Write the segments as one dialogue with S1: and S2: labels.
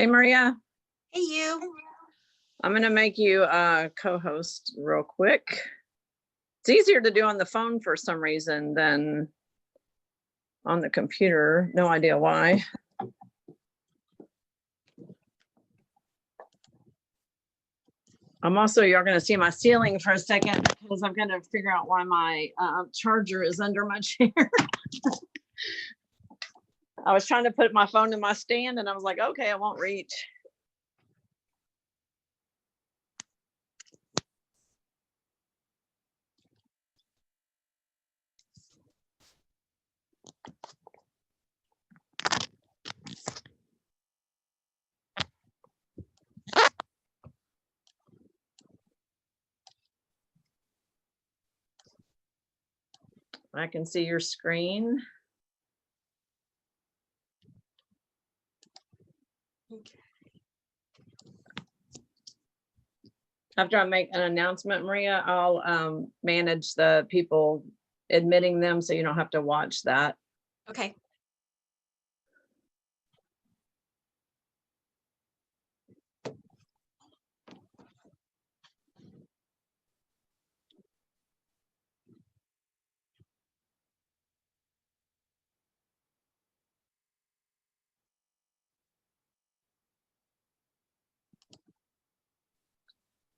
S1: Hey, Maria.
S2: Hey, you.
S1: I'm going to make you a co-host real quick. It's easier to do on the phone for some reason than on the computer. No idea why. You're going to see my ceiling for a second because I'm going to figure out why my charger is under my chair. I was trying to put my phone in my stand and I was like, okay, I won't reach. I can see your screen.
S2: Okay.
S1: After I make an announcement, Maria, I'll manage the people admitting them so you don't have to watch that.
S2: Okay.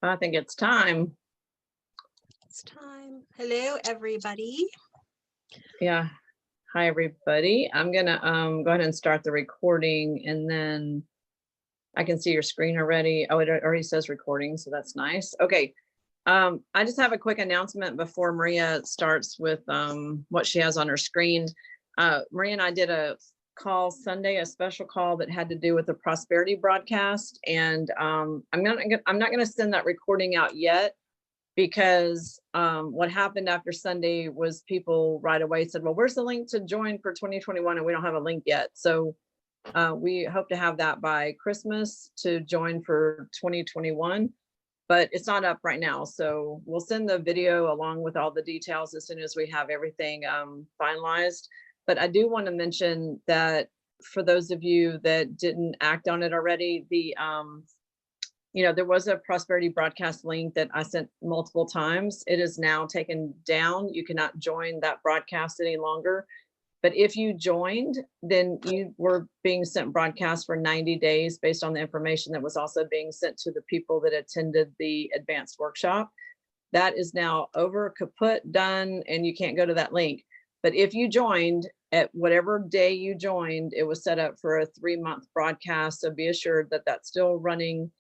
S1: I think it's time.
S2: It's time. Hello, everybody.
S1: Yeah. Hi, everybody. I'm going to go ahead and start the recording and then I can see your screen already. Oh, it already says recording, so that's nice. Okay. I just have a quick announcement before Maria starts with what she has on her screen. Maria and I did a call Sunday, a special call that had to do with the prosperity broadcast. And I'm not going to send that recording out yet because what happened after Sunday was people right away said, well, where's the link to join for 2021? And we don't have a link yet. So we hope to have that by Christmas to join for 2021, but it's not up right now. So we'll send the video along with all the details as soon as we have everything finalized. But I do want to mention that for those of you that didn't act on it already, there was a prosperity broadcast link that I sent multiple times. It is now taken down. You cannot join that broadcast any longer. But if you joined, then you were being sent broadcasts for 90 days based on the information that was also being sent to the people that attended the advanced workshop. That is now over, kaput, done, and you can't go to that link. But if you joined at whatever day you joined, it was set up for a 3-month broadcast. So be assured that that's still running.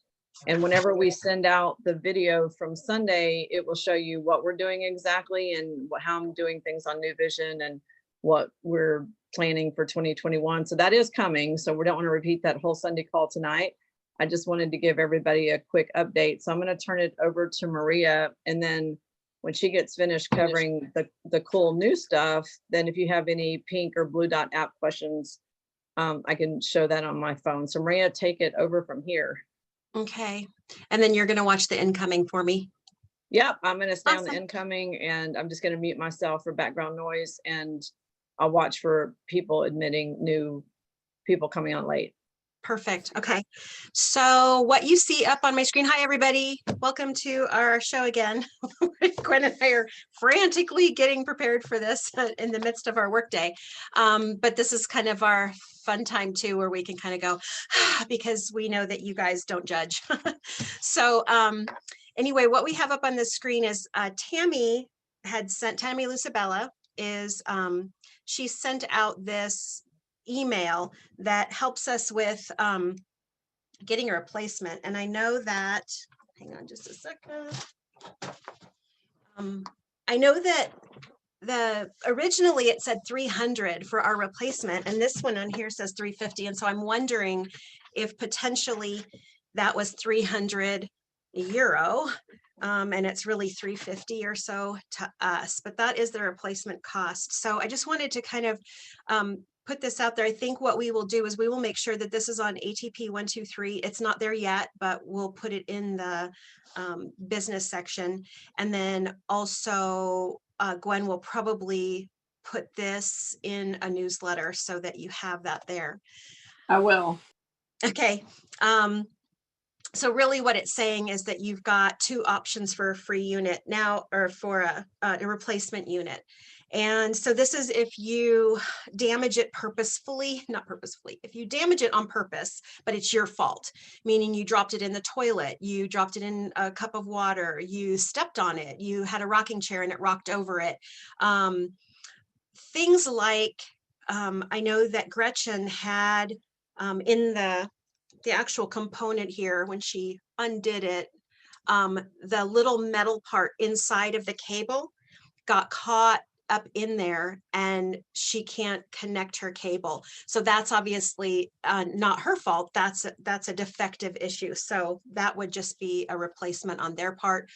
S1: And whenever we send out the video from Sunday, it will show you what we're doing exactly and how I'm doing things on New Vision and what we're planning for 2021. So that is coming. So we don't want to repeat that whole Sunday call tonight. I just wanted to give everybody a quick update. So I'm going to turn it over to Maria. And then when she gets finished covering the cool new stuff, then if you have any pink or blue dot app questions, I can show that on my phone. So Maria, take it over from here.
S2: Okay. And then you're going to watch the incoming for me.
S1: Yep. I'm going to stay
S2: Awesome.
S1: on the incoming and I'm just going to mute myself for background noise and I'll watch for people admitting new people coming on late.
S2: Perfect. Okay. So what you see up on my screen, hi, everybody. Welcome to our show again. Gwen and I are frantically getting prepared for this in the midst of our workday. But this is kind of our fun time too, where we can kind of go, because we know that you guys don't judge. So anyway, what we have up on the screen is Tammy Lucibella is, she sent out this email that helps us with getting a replacement. And I know that, hang on just a second. I know that originally it said 300 for our replacement, and this one on here says 350. And so I'm wondering if potentially that was 300 euro. And it's really 350 or so to us, but that is the replacement cost. So I just wanted to kind of put this out there. I think what we will do is we will make sure that this is on ATP 123. It's not there yet, but we'll put it in the business section. And then also Gwen will probably put this in a newsletter so that you have that there.
S1: I will.
S2: Okay. So really what it's saying is that you've got two options for a free unit now, or for a replacement unit. And so this is if you damage it purposefully, not purposefully, if you damage it on purpose, but it's your fault, meaning you dropped it in the toilet, you dropped it in a cup of water, you stepped on it, you had a rocking chair and it rocked over it. Things like, I know that Gretchen had in the actual component here, when she undid it, the little metal part inside of the cable got caught up in there and she can't connect her cable. So that's obviously not her fault. That's a defective issue. So that would just be a replacement on their part.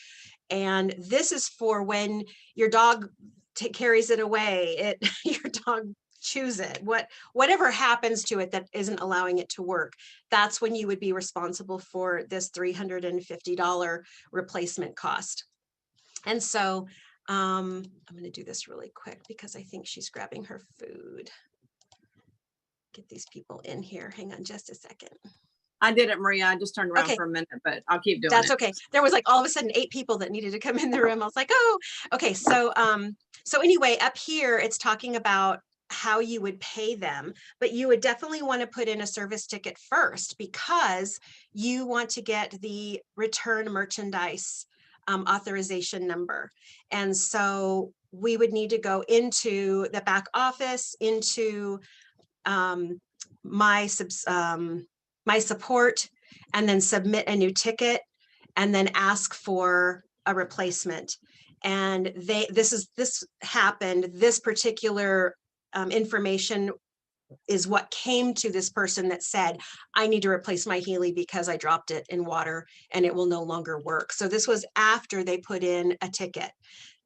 S2: And this is for when your dog carries it away, your dog chews it, whatever happens to it that isn't allowing it to work, that's when you would be responsible for this $350 replacement cost. And so I'm going to do this really quick because I think she's grabbing her food. Get these people in here. Hang on just a second.
S1: I did it, Maria. I just turned around
S2: Okay.
S1: for a minute, but I'll keep doing
S2: That's
S1: it.
S2: okay. There was like all of a sudden 8 people that needed to come in the room. I was like, oh, okay. So, so anyway, up here, it's talking about how you would pay them, but you would definitely want to put in a service ticket first because you want to get the return merchandise authorization number. And so we would need to go into the back office, into my support, and then submit a new ticket and then ask for a replacement. And this happened, this particular information is what came to this person that said, I need to replace my Healy because I dropped it in water and it will no longer work. So this was after they put in a ticket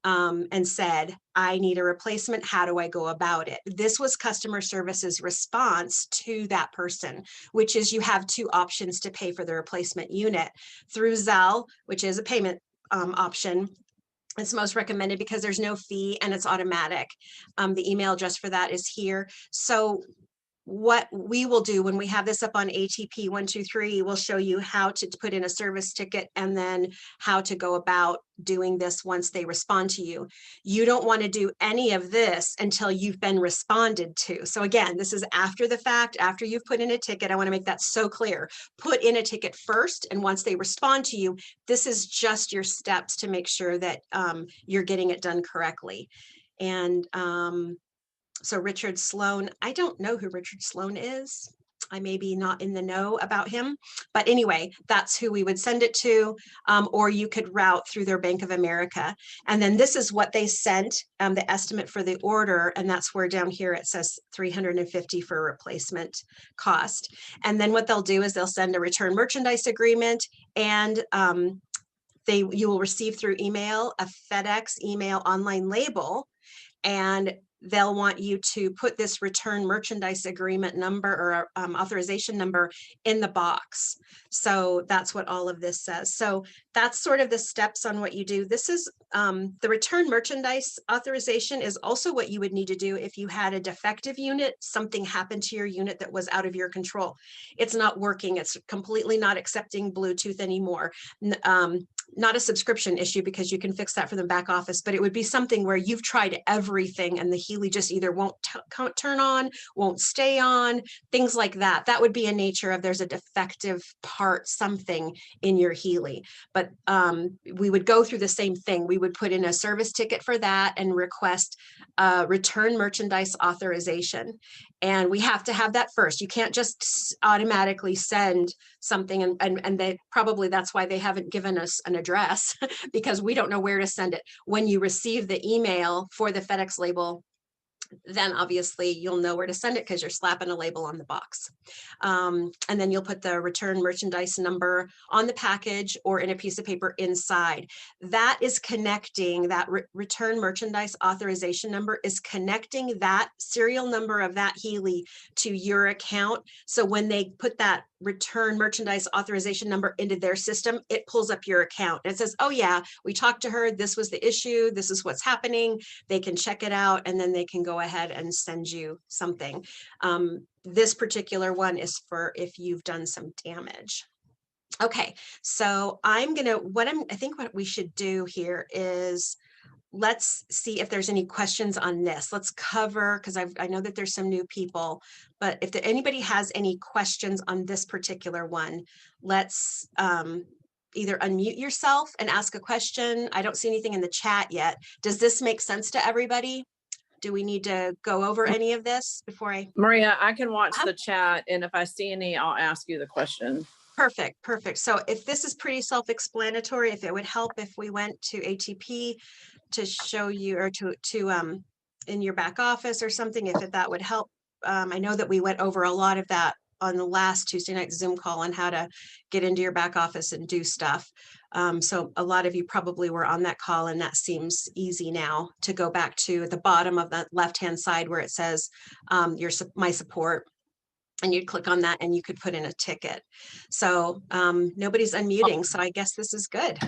S2: and said, I need a replacement. How do I go about it? This was customer service's response to that person, which is you have 2 options to pay for the replacement unit through Zelle, which is a payment option. It's most recommended because there's no fee and it's automatic. The email address for that is here. So what we will do when we have this up on ATP 123, we'll show you how to put in a service ticket and then how to go about doing this once they respond to you. You don't want to do any of this until you've been responded to. So again, this is after the fact, after you've put in a ticket. I want to make that so clear. Put in a ticket first, and once they respond to you, this is just your steps to make sure that you're getting it done correctly. And so Richard Sloan, I don't know who Richard Sloan is. I may be not in the know about him, but anyway, that's who we would send it to, or you could route through their Bank of America. And then this is what they sent, the estimate for the order, and that's where down here it says $350 for a replacement cost. And then what they'll do is they'll send a return merchandise agreement, and you will receive through email a FedEx email online label, and they'll want you to put this return merchandise agreement number or authorization number in the box. So that's what all of this says. So that's sort of the steps on what you do. This is the return merchandise authorization is also what you would need to do if you had a defective unit, something happened to your unit that was out of your control. It's not working. It's completely not accepting Bluetooth anymore. Not a subscription issue because you can fix that for the back office, but it would be something where you've tried everything and the Healy just either won't turn on, won't stay on, things like that. That would be a nature of there's a defective part, something in your Healy. But we would go through the same thing. We would put in a service ticket for that and request return merchandise authorization. And we have to have that first. You can't just automatically send something, and they probably, that's why they haven't given us an address because we don't know where to send it. When you receive the email for the FedEx label, then obviously you'll know where to send it because you're slapping a label on the box. And then you'll put the return merchandise number on the package or in a piece of paper inside. That is connecting, that return merchandise authorization number is connecting that serial number of that Healy to your account. So when they put that return merchandise authorization number into their system, it pulls up your account and it says, oh yeah, we talked to her, this was the issue, this is what's happening. They can check it out and then they can go ahead and send you something. this particular one is for if you've done some damage. Okay, so I think what we should do here is let's see if there's any questions on this. Let's cover, because I know that there's some new people, but if anybody has any questions on this particular one, let's either unmute yourself and ask a question. I don't see anything in the chat yet. Does this make sense to everybody? Do we need to go over any of this before
S1: Maria, I can watch the chat, and if I see any, I'll ask you the question.
S2: Perfect, perfect. So if this is pretty self-explanatory, if it would help if we went to ATP to show you, or to in your back office or something, if that would help. I know that we went over a lot of that on the last Tuesday night Zoom call on how to get into your back office and do stuff. So a lot of you probably were on that call, and that seems easy now to go back to the bottom of the left-hand side where it says my support. And you'd click on that and you could put in a ticket. So nobody's unmuting. So I guess this is good.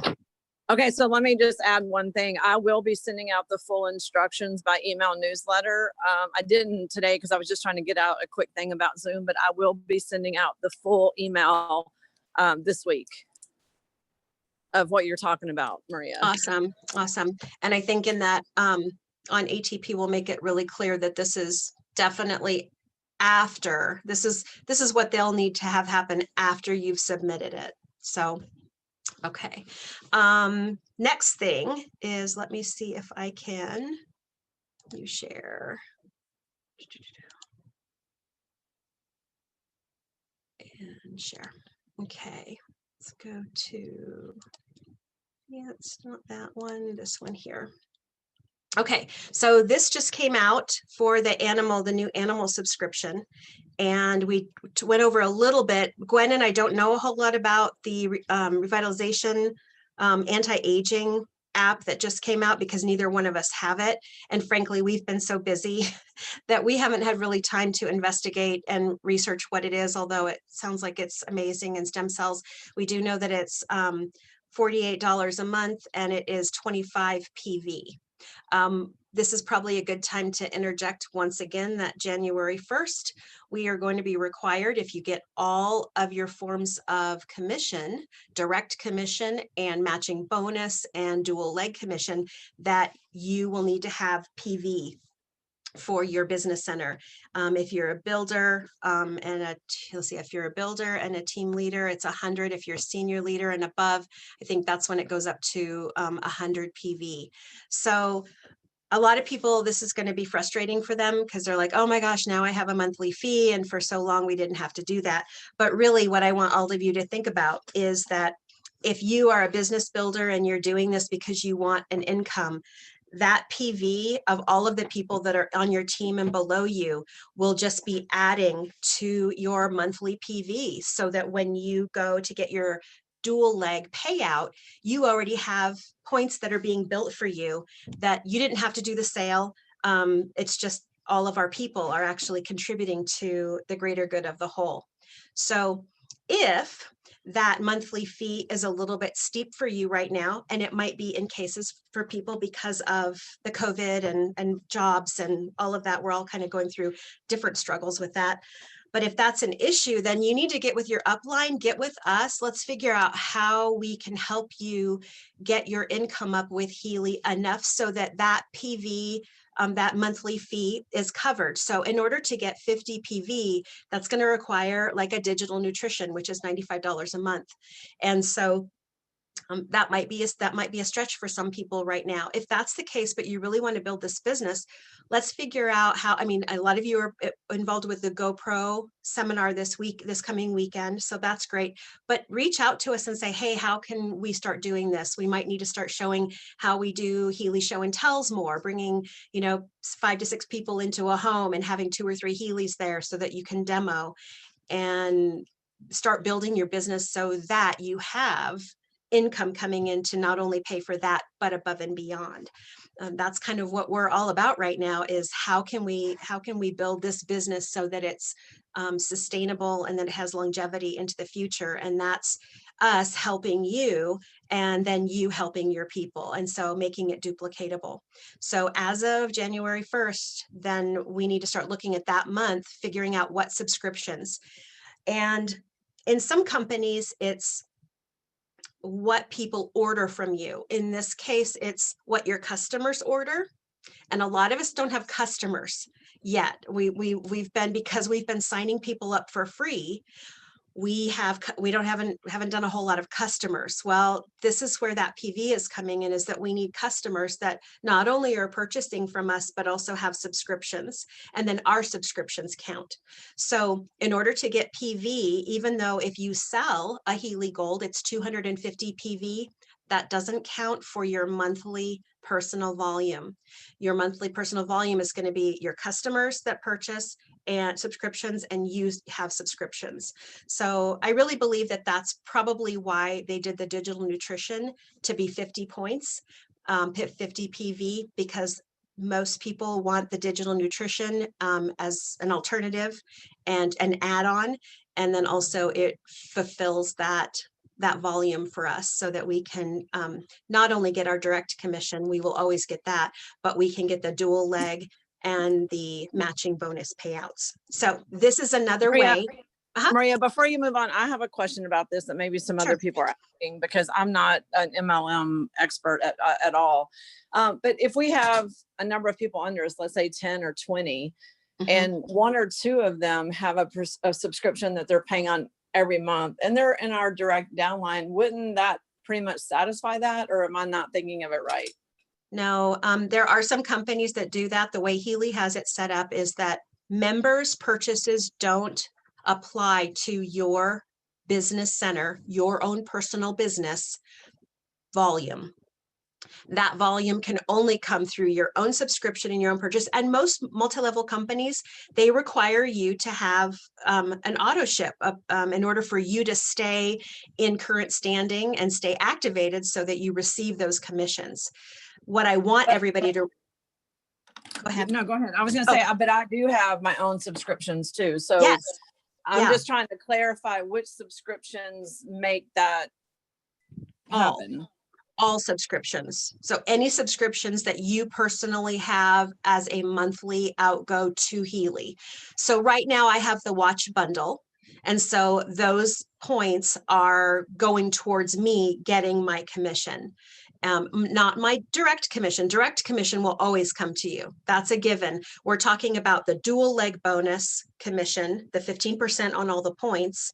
S1: Okay, so let me just add one thing. I will be sending out the full instructions by email newsletter. I didn't today because I was just trying to get out a quick thing about Zoom, but I will be sending out the full email this week of what you're talking about, Maria.
S2: Awesome, awesome. And I think in that on ATP, we'll make it really clear that this is definitely after. This is what they'll need to have happen after you've submitted it. So, okay. Next thing is, let me see if I can share. And share. Okay, let's go to, yeah, it's not that one, this one here. Okay, so this just came out for the new animal subscription, and we went over a little bit. Gwen and I don't know a whole lot about the revitalization anti-aging app that just came out because neither one of us have it. And frankly, we've been so busy that we haven't had really time to investigate and research what it is, although it sounds like it's amazing in stem cells. We do know that it's $48 a month and it is 25 PV. This is probably a good time to interject once again that January 1st, we are going to be required, if you get all of your forms of commission, direct commission and matching bonus and dual leg commission, that you will need to have PV for your business center. If you're a builder if you're a builder and a team leader, it's 100. If you're a senior leader and above, I think that's when it goes up to 100 PV. So a lot of people, this is going to be frustrating for them because they're like, oh my gosh, now I have a monthly fee. And for so long, we didn't have to do that. But really what I want all of you to think about is that if you are a business builder and you're doing this because you want an income, that PV of all of the people that are on your team and below you will just be adding to your monthly PV, so that when you go to get your dual leg payout, you already have points that are being built for you that you didn't have to do the sale. It's just all of our people are actually contributing to the greater good of the whole. So if that monthly fee is a little bit steep for you right now, and it might be in cases for people because of the COVID and jobs and all of that, we're all kind of going through different struggles with that. But if that's an issue, then you need to get with your upline, get with us. Let's figure out how we can help you get your income up with Healy enough so that that PV, that monthly fee is covered. So in order to get 50 PV, that's going to require like a digital nutrition, which is $95 a month. And so that might be a stretch for some people right now. If that's the case, but you really want to build this business, let's figure out how. I mean, a lot of you are involved with the GoPro seminar this coming weekend, so that's great. But reach out to us and say, hey, how can we start doing this? We might need to start showing how we do Healy show and tells more, bringing 5 to 6 people into a home and having 2 or 3 Healys there so that you can demo and start building your business so that you have income coming in to not only pay for that, but above and beyond. That's kind of what we're all about right now, is how can we build this business so that it's sustainable and that it has longevity into the future. And that's us helping you and then you helping your people. And so making it duplicatable. So as of January 1st, then we need to start looking at that month, figuring out what subscriptions. And in some companies, it's what people order from you. In this case, it's what your customers order. And a lot of us don't have customers yet. Because we've been signing people up for free, we haven't done a whole lot of customers. Well, this is where that PV is coming in, is that we need customers that not only are purchasing from us, but also have subscriptions, and then our subscriptions count. So in order to get PV, even though if you sell a Healy Gold, it's 250 PV, that doesn't count for your monthly personal volume. Your monthly personal volume is going to be your customers that purchase and subscriptions, and you have subscriptions. So I really believe that that's probably why they did the digital nutrition to be 50 points, 50 PV, because most people want the digital nutrition as an alternative and an add-on. And then also it fulfills that volume for us so that we can not only get our direct commission, we will always get that, but we can get the dual leg and the matching bonus payouts. So this is another way.
S1: Maria, before you move on, I have a question about this that maybe some other people are asking, because I'm not an MLM expert at all. But if we have a number of people under us, let's say 10 or 20, and one or two of them have a subscription that they're paying on every month, and they're in our direct downline, wouldn't that pretty much satisfy that? Or am I not thinking of it right?
S2: No, there are some companies that do that. The way Healy has it set up is that members' purchases don't apply to your business center, your own personal business volume. That volume can only come through your own subscription and your own purchase. And most multi-level companies, they require you to have an auto ship in order for you to stay in current standing and stay activated so that you receive those commissions. What I want everybody to go ahead.
S1: No, go ahead. I was going to say, but I do have my own subscriptions too. So
S2: yes.
S1: I'm just trying to clarify which subscriptions make that happen.
S2: All subscriptions. So any subscriptions that you personally have as a monthly outgo to Healy. So right now I have the watch bundle. And so those points are going towards me getting my commission. Not my direct commission. Direct commission will always come to you. That's a given. We're talking about the dual leg bonus commission, the 15% on all the points,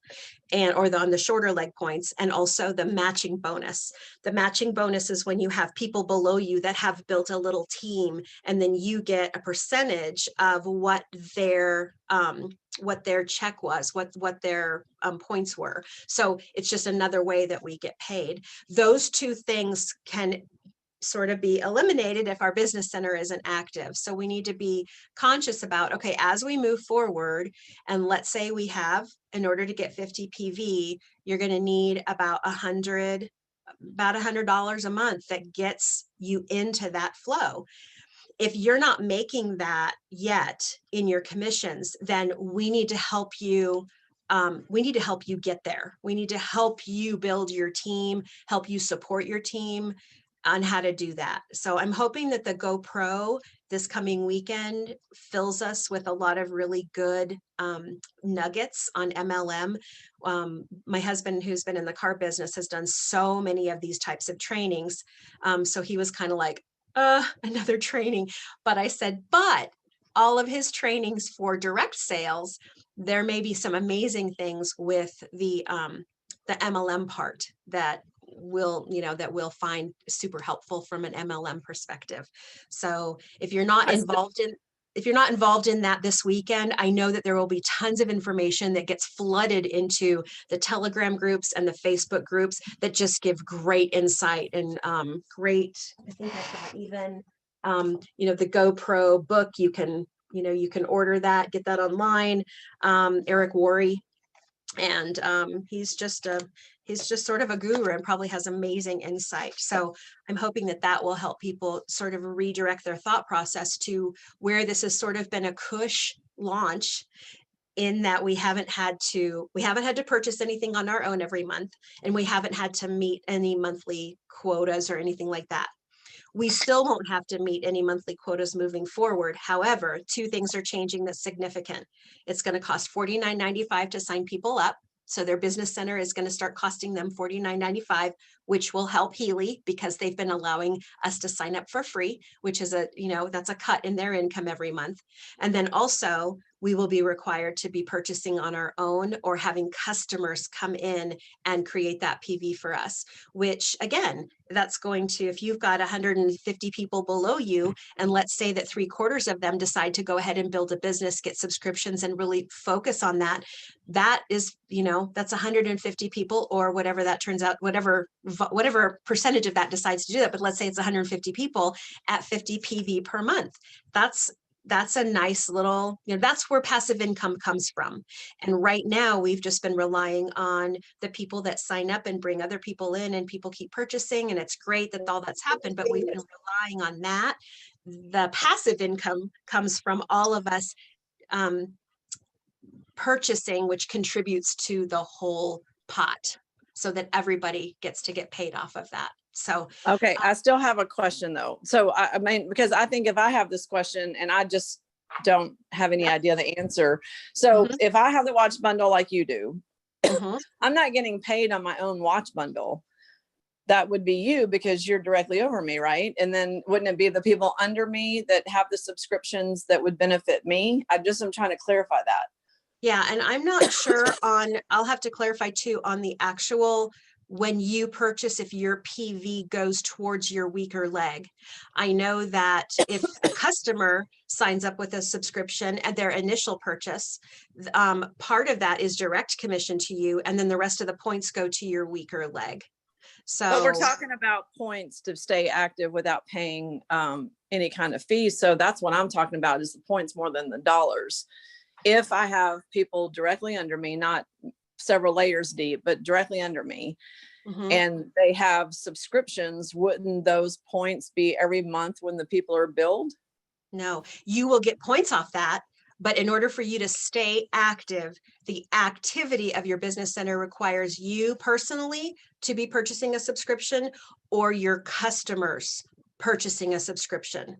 S2: on the shorter leg points, and also the matching bonus. The matching bonus is when you have people below you that have built a little team, and then you get a percentage of what their check was, what their points were. So it's just another way that we get paid. Those two things can sort of be eliminated if our business center isn't active. So we need to be conscious about, okay, as we move forward, and let's say we have, in order to get 50 PV, you're going to need about $100 a month that gets you into that flow. If you're not making that yet in your commissions, then we need to help you. We need to help you get there. We need to help you build your team, help you support your team on how to do that. So I'm hoping that the GoPro this coming weekend fills us with a lot of really good nuggets on MLM. My husband, who's been in the car business, has done so many of these types of trainings. So he was kind of like, another training. But I said, but all of his trainings for direct sales, there may be some amazing things with the MLM part that we'll find super helpful from an MLM perspective. So if you're not involved in that this weekend, I know that there will be tons of information that gets flooded into the Telegram groups and the Facebook groups that just give great insight and great, I think I saw even, the GoPro book, you can order that, get that online. Eric Worre, and he's just sort of a guru and probably has amazing insight. So I'm hoping that will help people sort of redirect their thought process to where this has sort of been a cush launch. in that we haven't had to purchase anything on our own every month, and we haven't had to meet any monthly quotas or anything like that. We still won't have to meet any monthly quotas moving forward. However, two things are changing that's significant. It's going to cost $49.95 to sign people up. So their business center is going to start costing them $49.95, which will help Healy because they've been allowing us to sign up for free, which is that's a cut in their income every month. And then also we will be required to be purchasing on our own or having customers come in and create that PV for us, which again, that's going to, if you've got 150 people below you, and let's say that 3/4 of them decide to go ahead and build a business, get subscriptions and really focus on that, that is, that's 150 people or whatever that turns out, whatever percentage of that decides to do that. But let's say it's 150 people at 50 PV per month. That's a nice little, that's where passive income comes from. And right now we've just been relying on the people that sign up and bring other people in, and people keep purchasing, and it's great that all that's happened, but we've been relying on that. The passive income comes from all of us purchasing, which contributes to the whole pot so that everybody gets to get paid off of that. So,
S1: okay, I still have a question though. So I mean, because I think if I have this question and I just don't have any idea the answer. So if I have the watch bundle like you do, I'm not getting paid on my own watch bundle. That would be you because you're directly over me, right? And then wouldn't it be the people under me that have the subscriptions that would benefit me? I'm trying to clarify that.
S2: Yeah, and I'm not sure I'll have to clarify too on the actual, when you purchase, if your PV goes towards your weaker leg. I know that if a customer signs up with a subscription at their initial purchase, part of that is direct commission to you, and then the rest of the points go to your weaker leg. So,
S1: but we're talking about points to stay active without paying any kind of fees. So that's what I'm talking about, is the points more than the dollars. If I have people directly under me, not several layers deep, but directly under me, and they have subscriptions, wouldn't those points be every month when the people are billed?
S2: No, you will get points off that. But in order for you to stay active, the activity of your business center requires you personally to be purchasing a subscription or your customers purchasing a subscription.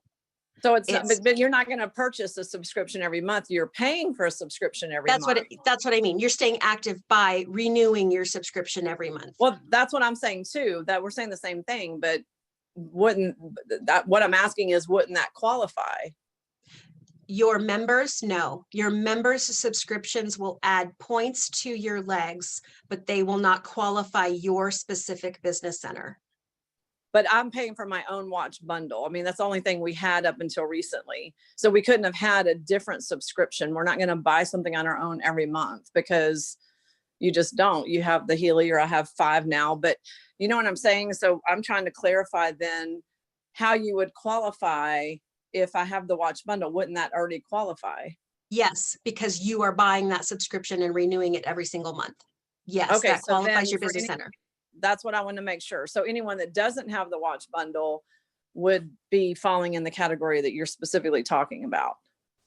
S1: So it's not, but you're not going to purchase a subscription every month. You're paying for a subscription every month.
S2: That's what I mean. You're staying active by renewing your subscription every month.
S1: Well, that's what I'm saying too, that we're saying the same thing, but wouldn't that, what I'm asking is, wouldn't that qualify?
S2: Your members, no. Your members' subscriptions will add points to your legs, but they will not qualify your specific business center.
S1: But I'm paying for my own watch bundle. I mean, that's the only thing we had up until recently. So we couldn't have had a different subscription. We're not going to buy something on our own every month because you just don't. You have the Healy, or I have 5 now, but you know what I'm saying? So I'm trying to clarify then how you would qualify if I have the watch bundle. Wouldn't that already qualify?
S2: Yes, because you are buying that subscription and renewing it every single month. Yes,
S1: okay,
S2: that qualifies your business center.
S1: That's what I want to make sure. So anyone that doesn't have the watch bundle would be falling in the category that you're specifically talking about.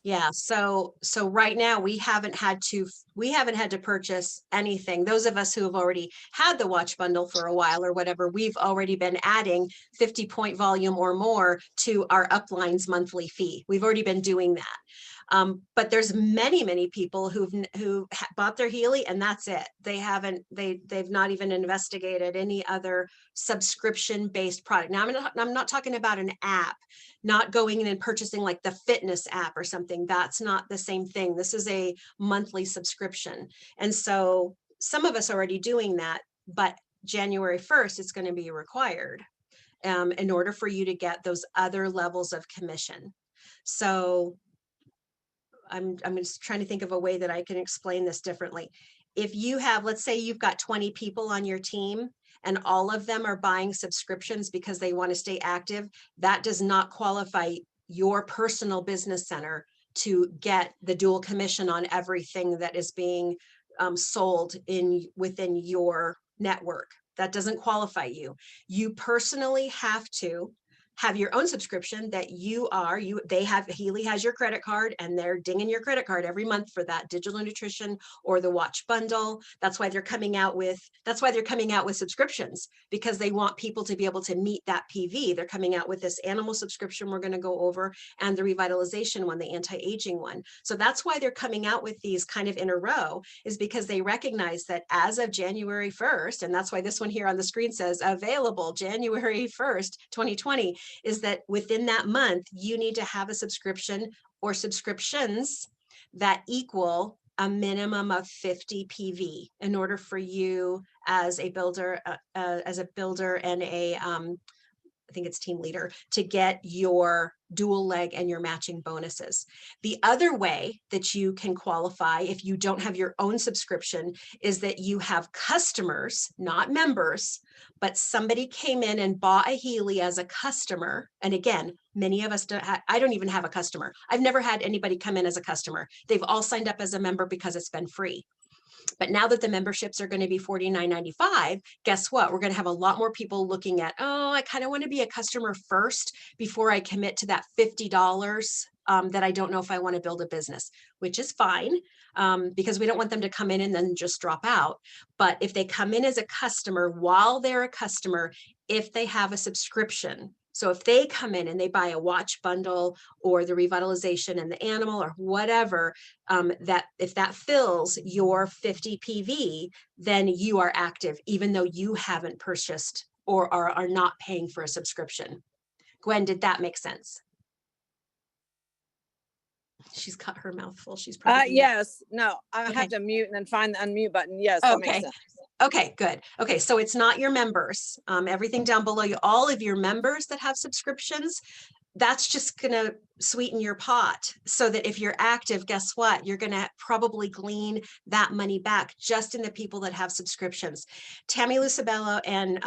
S2: Yeah, so right now we haven't had to purchase anything. Those of us who have already had the watch bundle for a while or whatever, we've already been adding 50 point volume or more to our uplines monthly fee. We've already been doing that. But there's many people who bought their Healy and that's it. They've not even investigated any other subscription based product. Now I'm not talking about an app, not going in and purchasing like the fitness app or something. That's not the same thing. This is a monthly subscription. And so some of us are already doing that, but January 1st, it's going to be required in order for you to get those other levels of commission. So I'm just trying to think of a way that I can explain this differently. If you have, let's say you've got 20 people on your team and all of them are buying subscriptions because they want to stay active, that does not qualify your personal business center to get the dual commission on everything that is being sold within your network. That doesn't qualify you. You personally have to have your own subscription that Healy has your credit card, and they're dinging your credit card every month for that digital nutrition or the watch bundle. That's why they're coming out with subscriptions, because they want people to be able to meet that PV. They're coming out with this animal subscription we're going to go over, and the revitalization one, the anti-aging one. So that's why they're coming out with these kind of in a row, is because they recognize that as of January 1st, and that's why this one here on the screen says available January 1st, 2020, is that within that month, you need to have a subscription or subscriptions that equal a minimum of 50 PV in order for you as a builder and a I think it's team leader, to get your dual leg and your matching bonuses. The other way that you can qualify if you don't have your own subscription is that you have customers, not members, but somebody came in and bought a Healy as a customer. And again, many of us I don't even have a customer. I've never had anybody come in as a customer. They've all signed up as a member because it's been free. But now that the memberships are going to be $49.95, guess what? We're going to have a lot more people looking at, oh, I kind of want to be a customer first before I commit to that $50 that I don't know if I want to build a business, which is fine, because we don't want them to come in and then just drop out. But if they come in as a customer, while they're a customer, if they have a subscription, so if they come in and they buy a watch bundle or the revitalization and the animal or whatever, that if that fills your 50 PV, then you are active, even though you haven't purchased or are not paying for a subscription. Gwen, did that make sense? She's cut her mouth full. She's probably
S3: yes. No, I
S2: Okay.
S3: have to mute and then find the unmute button. Yes, that makes
S2: Okay.
S3: sense.
S2: Okay, good. Okay, so it's not your members. Everything down below you, all of your members that have subscriptions, that's just going to sweeten your pot, so that if you're active, guess what? You're going to probably glean that money back just in the people that have subscriptions. Tammy Lucibello and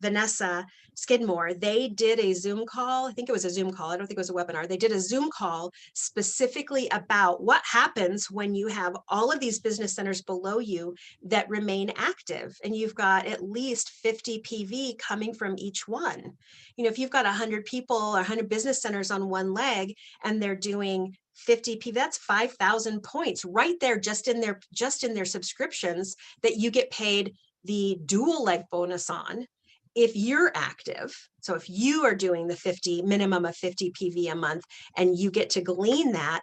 S2: Vanessa Skidmore, they did a Zoom call. I think it was a Zoom call. I don't think it was a webinar. They did a Zoom call specifically about what happens when you have all of these business centers below you that remain active, and you've got at least 50 PV coming from each one. You know, if you've got 100 people or 100 business centers on one leg and they're doing 50 PV, that's 5,000 points right there, just in their subscriptions, that you get paid the dual leg bonus on if you're active. So if you are doing the minimum of 50 PV a month and you get to glean that,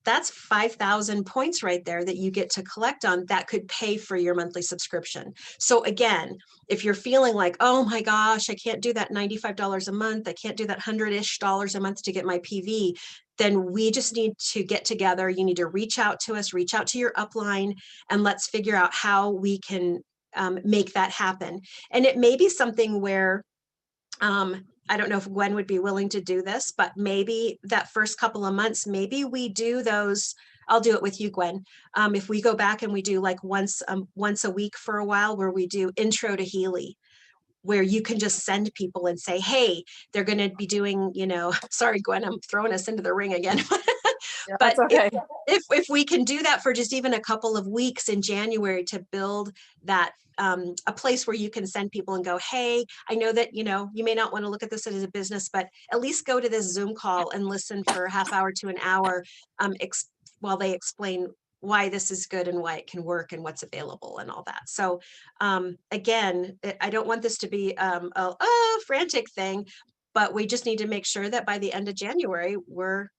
S2: that's 5,000 points right there that you get to collect on that could pay for your monthly subscription. So again, if you're feeling like, oh my gosh, I can't do that $95 a month, I can't do that $100-ish a month to get my PV, then we just need to get together. You need to reach out to us, reach out to your upline, and let's figure out how we can make that happen. And it may be something where, I don't know if Gwen would be willing to do this, but maybe that first couple of months, maybe we do those. I'll do it with you, Gwen. If we go back and we do like once a week for a while, where we do intro to Healy, where you can just send people and say, hey, they're going to be doing, sorry, Gwen, I'm throwing us into the ring again.
S1: Yeah,
S2: But
S1: that's okay.
S2: if we can do that for just even a couple of weeks in January to build that, a place where you can send people and go, hey, I know that, you may not want to look at this as a business, but at least go to this Zoom call and listen for a half hour to an hour while they explain why this is good and why it can work and what's available and all that. So again, I don't want this to be a frantic thing, but we just need to make sure that by the end of January, we're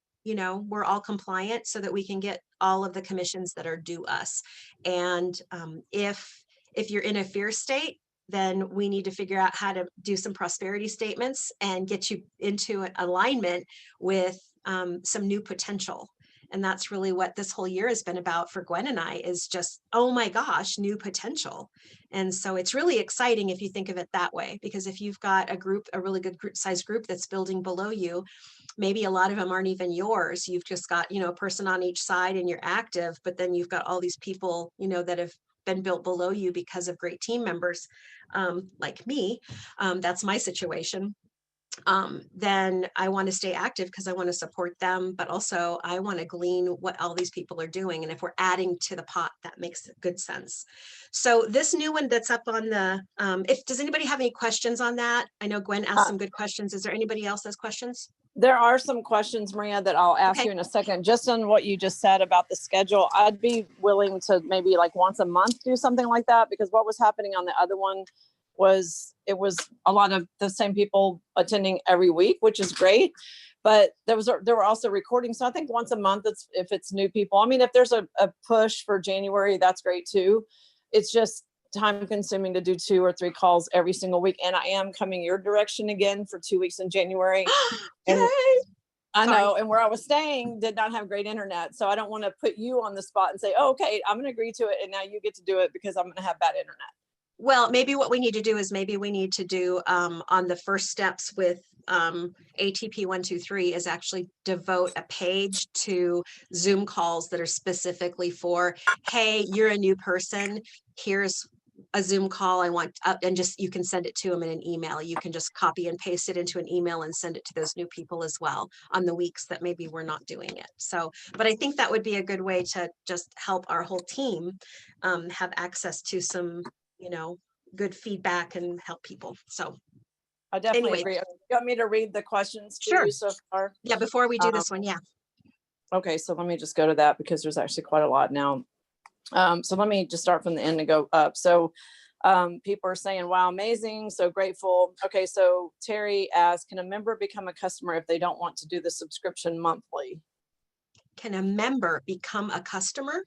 S2: all compliant so that we can get all of the commissions that are due us. And if you're in a fear state, then we need to figure out how to do some prosperity statements and get you into an alignment with some new potential. And that's really what this whole year has been about for Gwen and I, is just, oh my gosh, new potential. And so it's really exciting if you think of it that way, because if you've got a really good size group that's building below you, maybe a lot of them aren't even yours. You've just got, a person on each side and you're active, but then you've got all these people, that have been built below you because of great team members like me. That's my situation. then I want to stay active because I want to support them, but also I want to glean what all these people are doing. And if we're adding to the pot, that makes good sense. So this new one that's up on the, does anybody have any questions on that? I know Gwen asked some good questions. Is there anybody else has questions?
S3: There are some questions, Maria, that I'll ask
S2: Okay.
S3: you in a second. Just on what you just said about the schedule, I'd be willing to maybe like once a month do something like that, because what was happening on the other one was it was a lot of the same people attending every week, which is great. But there were also recordings. So I think once a month, if it's new people. I mean, if there's a push for January, that's great too. It's just time consuming to do 2 or 3 calls every single week. And I am coming your direction again for 2 weeks in January. And I know, and where I was staying did not have great internet. So I don't want to put you on the spot and say, oh, okay, I'm going to agree to it. And now you get to do it because I'm going to have bad internet.
S2: Well, maybe what we need to do is maybe we need to do on the first steps with ATP 123 is actually devote a page to Zoom calls that are specifically for, hey, you're a new person. Here's a Zoom call I want, and just you can send it to them in an email. You can just copy and paste it into an email and send it to those new people as well on the weeks that maybe we're not doing it. So, but I think that would be a good way to just help our whole team have access to some, good feedback and help people. So
S3: I definitely
S2: anyway,
S3: agree. You want me to read the questions to
S2: sure.
S3: you so far?
S2: Yeah, before we do this one, yeah.
S3: Okay, so let me just go to that because there's actually quite a lot now. So let me just start from the end and go up. So people are saying, wow, amazing, so grateful. Okay, so Terry asked, can a member become a customer if they don't want to do the subscription monthly?
S2: Can a member become a customer?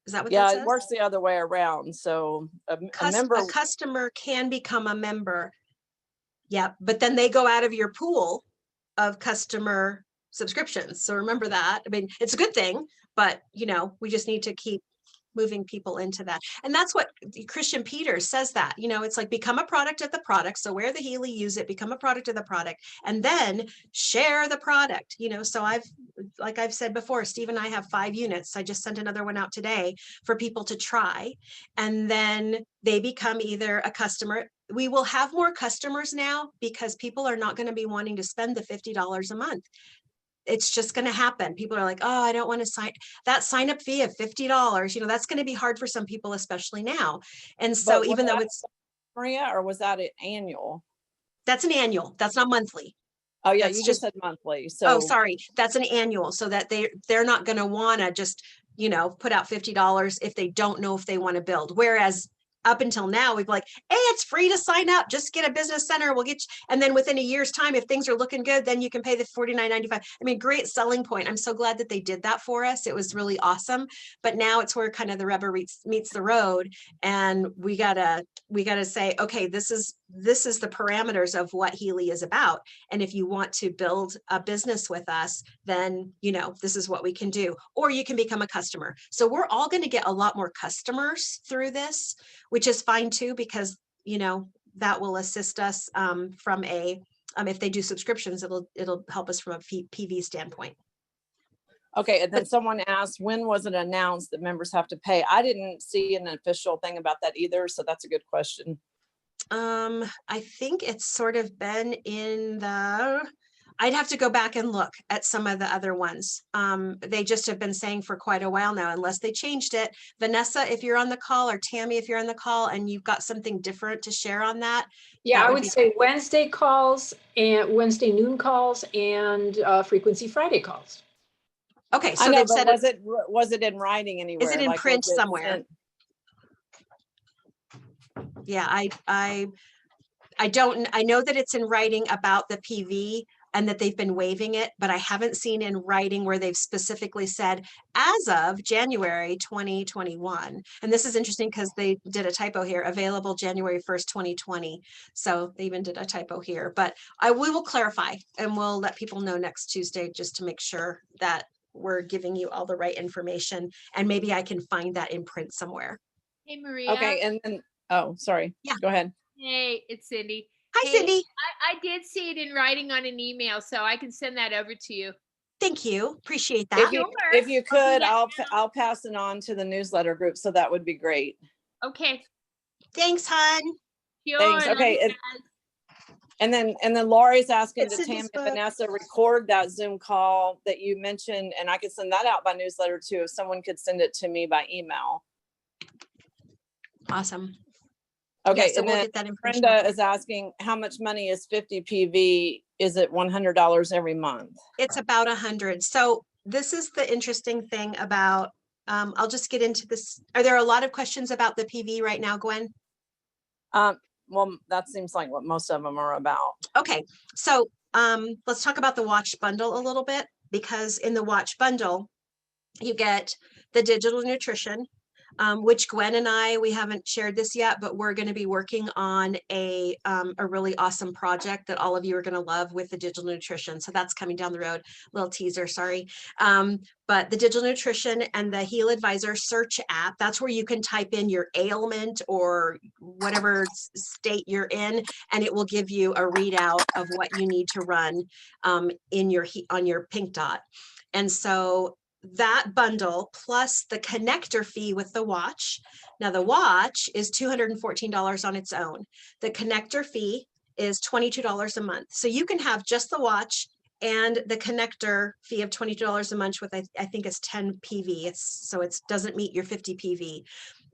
S2: Is that what that
S3: Yeah,
S2: says?
S3: it works the other way around. So a member,
S2: a customer can become a member. Yeah, but then they go out of your pool of customer subscriptions. So remember that. I mean, it's a good thing, but we just need to keep moving people into that. And that's what Christian Peters says that, it's like become a product of the product. So where the Healy use it, become a product of the product, and then share the product, so like I've said before, Steve and I have 5 units. I just sent another one out today for people to try. And then they become either a customer. We will have more customers now because people are not going to be wanting to spend the $50 a month. It's just going to happen. People are like, oh, I don't want to sign up fee of $50. That's going to be hard for some people, especially now. And so even though it's
S3: Maria, or was that an annual?
S2: That's an annual. That's not monthly.
S3: Oh yeah, you just said monthly. So
S2: oh, sorry, that's an annual. So that they're not going to want to just put out $50 if they don't know if they want to build. Whereas up until now, we've like, hey, it's free to sign up. Just get a business center. We'll get you. And then within a year's time, if things are looking good, then you can pay the $49.95. I mean, great selling point. I'm so glad that they did that for us. It was really awesome. But now it's where kind of the rubber meets the road. And we gotta say, okay, this is the parameters of what Healy is about. And if you want to build a business with us, then, this is what we can do, or you can become a customer. So we're all going to get a lot more customers through this, which is fine too, because, that will assist us from if they do subscriptions, it'll help us from a PV standpoint.
S3: Okay, and then someone asked, when was it announced that members have to pay? I didn't see an official thing about that either, so that's a good question.
S2: I think it's sort of been I'd have to go back and look at some of the other ones. They just have been saying for quite a while now, unless they changed it. Vanessa, if you're on the call, or Tammy, if you're on the call and you've got something different to share on that.
S4: Yeah, I would say Wednesday calls and Wednesday noon calls and Frequency Friday calls.
S2: Okay, so
S3: I know,
S2: they've
S3: but
S2: said
S3: was it in writing anywhere?
S2: Is it in print somewhere? Yeah, I know that it's in writing about the PV and that they've been waiving it, but I haven't seen in writing where they've specifically said as of January 2021. And this is interesting because they did a typo here, available January 1st, 2020. So they even did a typo here, but we will clarify and we'll let people know next Tuesday just to make sure that we're giving you all the right information. And maybe I can find that in print somewhere.
S5: Hey, Maria.
S3: Okay, and then, oh, sorry.
S2: Yeah.
S3: Go ahead.
S5: Hey, it's Cindy.
S2: Hi,
S5: Hey,
S2: Cindy.
S5: I did see it in writing on an email, so I can send that over to you.
S2: Thank you. Appreciate that.
S3: If you could, I'll pass it on to the newsletter group, so that would be great.
S5: Okay.
S2: Thanks, hon.
S5: Sure.
S3: Thanks. Okay. And then Laurie's asking
S2: It's
S3: to
S2: in
S3: Tam
S2: his
S3: and
S2: book.
S3: Vanessa record that Zoom call that you mentioned, and I could send that out by newsletter too, if someone could send it to me by email.
S2: Awesome.
S3: Okay,
S2: Yeah, so
S3: and
S2: we'll
S3: then
S2: get that information.
S3: Brenda is asking, how much money is 50 PV? Is it $100 every month?
S2: It's about 100. So this is the interesting thing about, I'll just get into this. Are there a lot of questions about the PV right now, Gwen?
S3: Well, that seems like what most of them are about.
S2: Okay, so let's talk about the watch bundle a little bit, because in the watch bundle, you get the digital nutrition, which Gwen and I, we haven't shared this yet, but we're going to be working on a really awesome project that all of you are going to love with the digital nutrition. So that's coming down the road. Little teaser, sorry. But the digital nutrition and the Heal Advisor search app, that's where you can type in your ailment or whatever state you're in, and it will give you a readout of what you need to run in on your pink dot. And so that bundle plus the connector fee with the watch. Now the watch is $214 on its own. The connector fee is $22 a month. So you can have just the watch and the connector fee of $22 a month with, I think it's 10 PV. So it doesn't meet your 50 PV.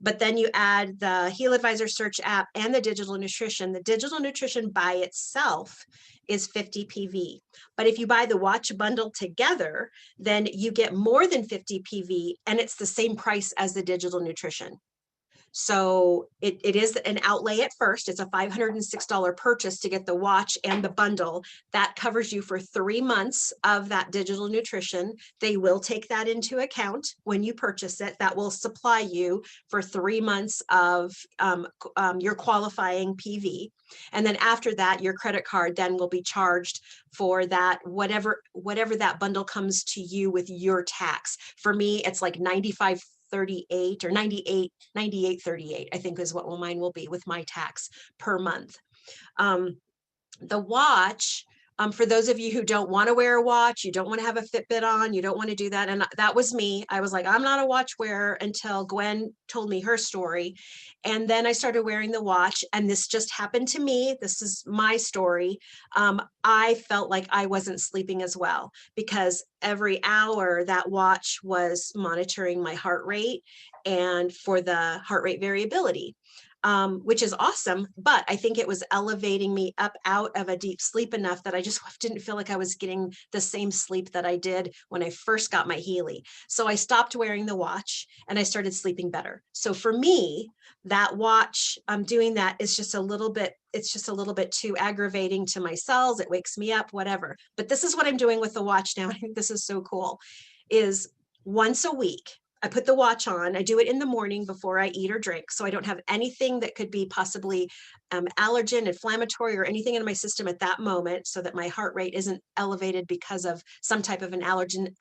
S2: But then you add the Heal Advisor search app and the digital nutrition. The digital nutrition by itself is 50 PV. But if you buy the watch bundle together, then you get more than 50 PV, and it's the same price as the digital nutrition. So it is an outlay at first. It's a $506 purchase to get the watch and the bundle. That covers you for 3 months of that digital nutrition. They will take that into account when you purchase it. That will supply you for 3 months of your qualifying PV. And then after that, your credit card then will be charged for that, whatever that bundle comes to you with your tax. For me, it's like 95.38 or 98.38, I think is what mine will be with my tax per month. The watch, for those of you who don't want to wear a watch, you don't want to have a Fitbit on, you don't want to do that. And that was me. I was like, I'm not a watch wearer until Gwen told me her story. And then I started wearing the watch, and this just happened to me. This is my story. I felt like I wasn't sleeping as well, because every hour that watch was monitoring my heart rate and for the heart rate variability. Which is awesome, but I think it was elevating me up out of a deep sleep enough that I just didn't feel like I was getting the same sleep that I did when I first got my Healy. So I stopped wearing the watch and I started sleeping better. So for me, that watch, doing that is just a little bit, it's just a little bit too aggravating to my cells. It wakes me up, whatever. But this is what I'm doing with the watch now. I think this is so cool, is once a week, I put the watch on. I do it in the morning before I eat or drink, so I don't have anything that could be possibly allergen, inflammatory, or anything in my system at that moment, so that my heart rate isn't elevated because of some type of an allergen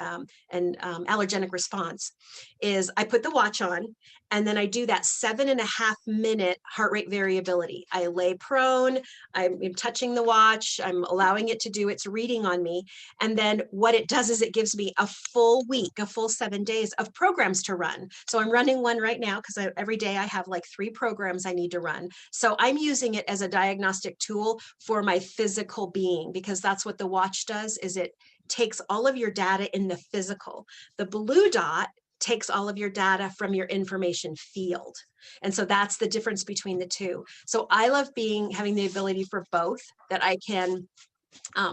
S2: allergenic response. Is I put the watch on, and then I do that 7.5 minute heart rate variability. I lay prone, I'm touching the watch, I'm allowing it to do its reading on me. And then what it does is it gives me a full week, a full 7 days of programs to run. So I'm running one right now, because every day I have like 3 programs I need to run. So I'm using it as a diagnostic tool for my physical being, because that's what the watch does, is it takes all of your data in the physical. The blue dot takes all of your data from your information field. And so that's the difference between the two. So I love having the ability for both, that I can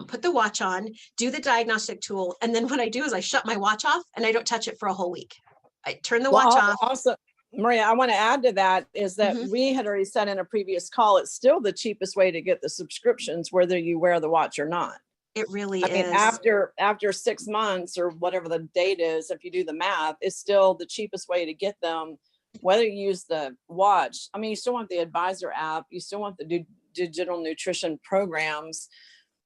S2: put the watch on, do the diagnostic tool, and then what I do is I shut my watch off and I don't touch it for a whole week. I turn the watch off.
S3: Also, Maria, I want to add to that is that we had already said in a previous call, it's still the cheapest way to get the subscriptions, whether you wear the watch or not.
S2: It really
S3: I mean,
S2: is.
S3: after 6 months or whatever the date is, if you do the math, it's still the cheapest way to get them, whether you use the watch. I mean, you still want the advisor app, you still want the digital nutrition programs.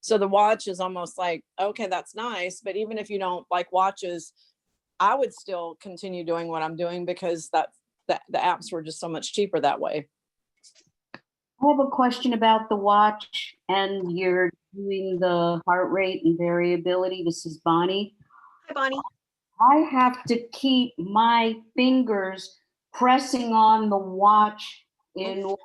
S3: So the watch is almost like, okay, that's nice. But even if you don't like watches, I would still continue doing what I'm doing, because the apps were just so much cheaper that way.
S6: I have a question about the watch, and you're doing the heart rate and variability. This is Bonnie.
S2: Hi, Bonnie.
S6: I have to keep my fingers pressing on the watch so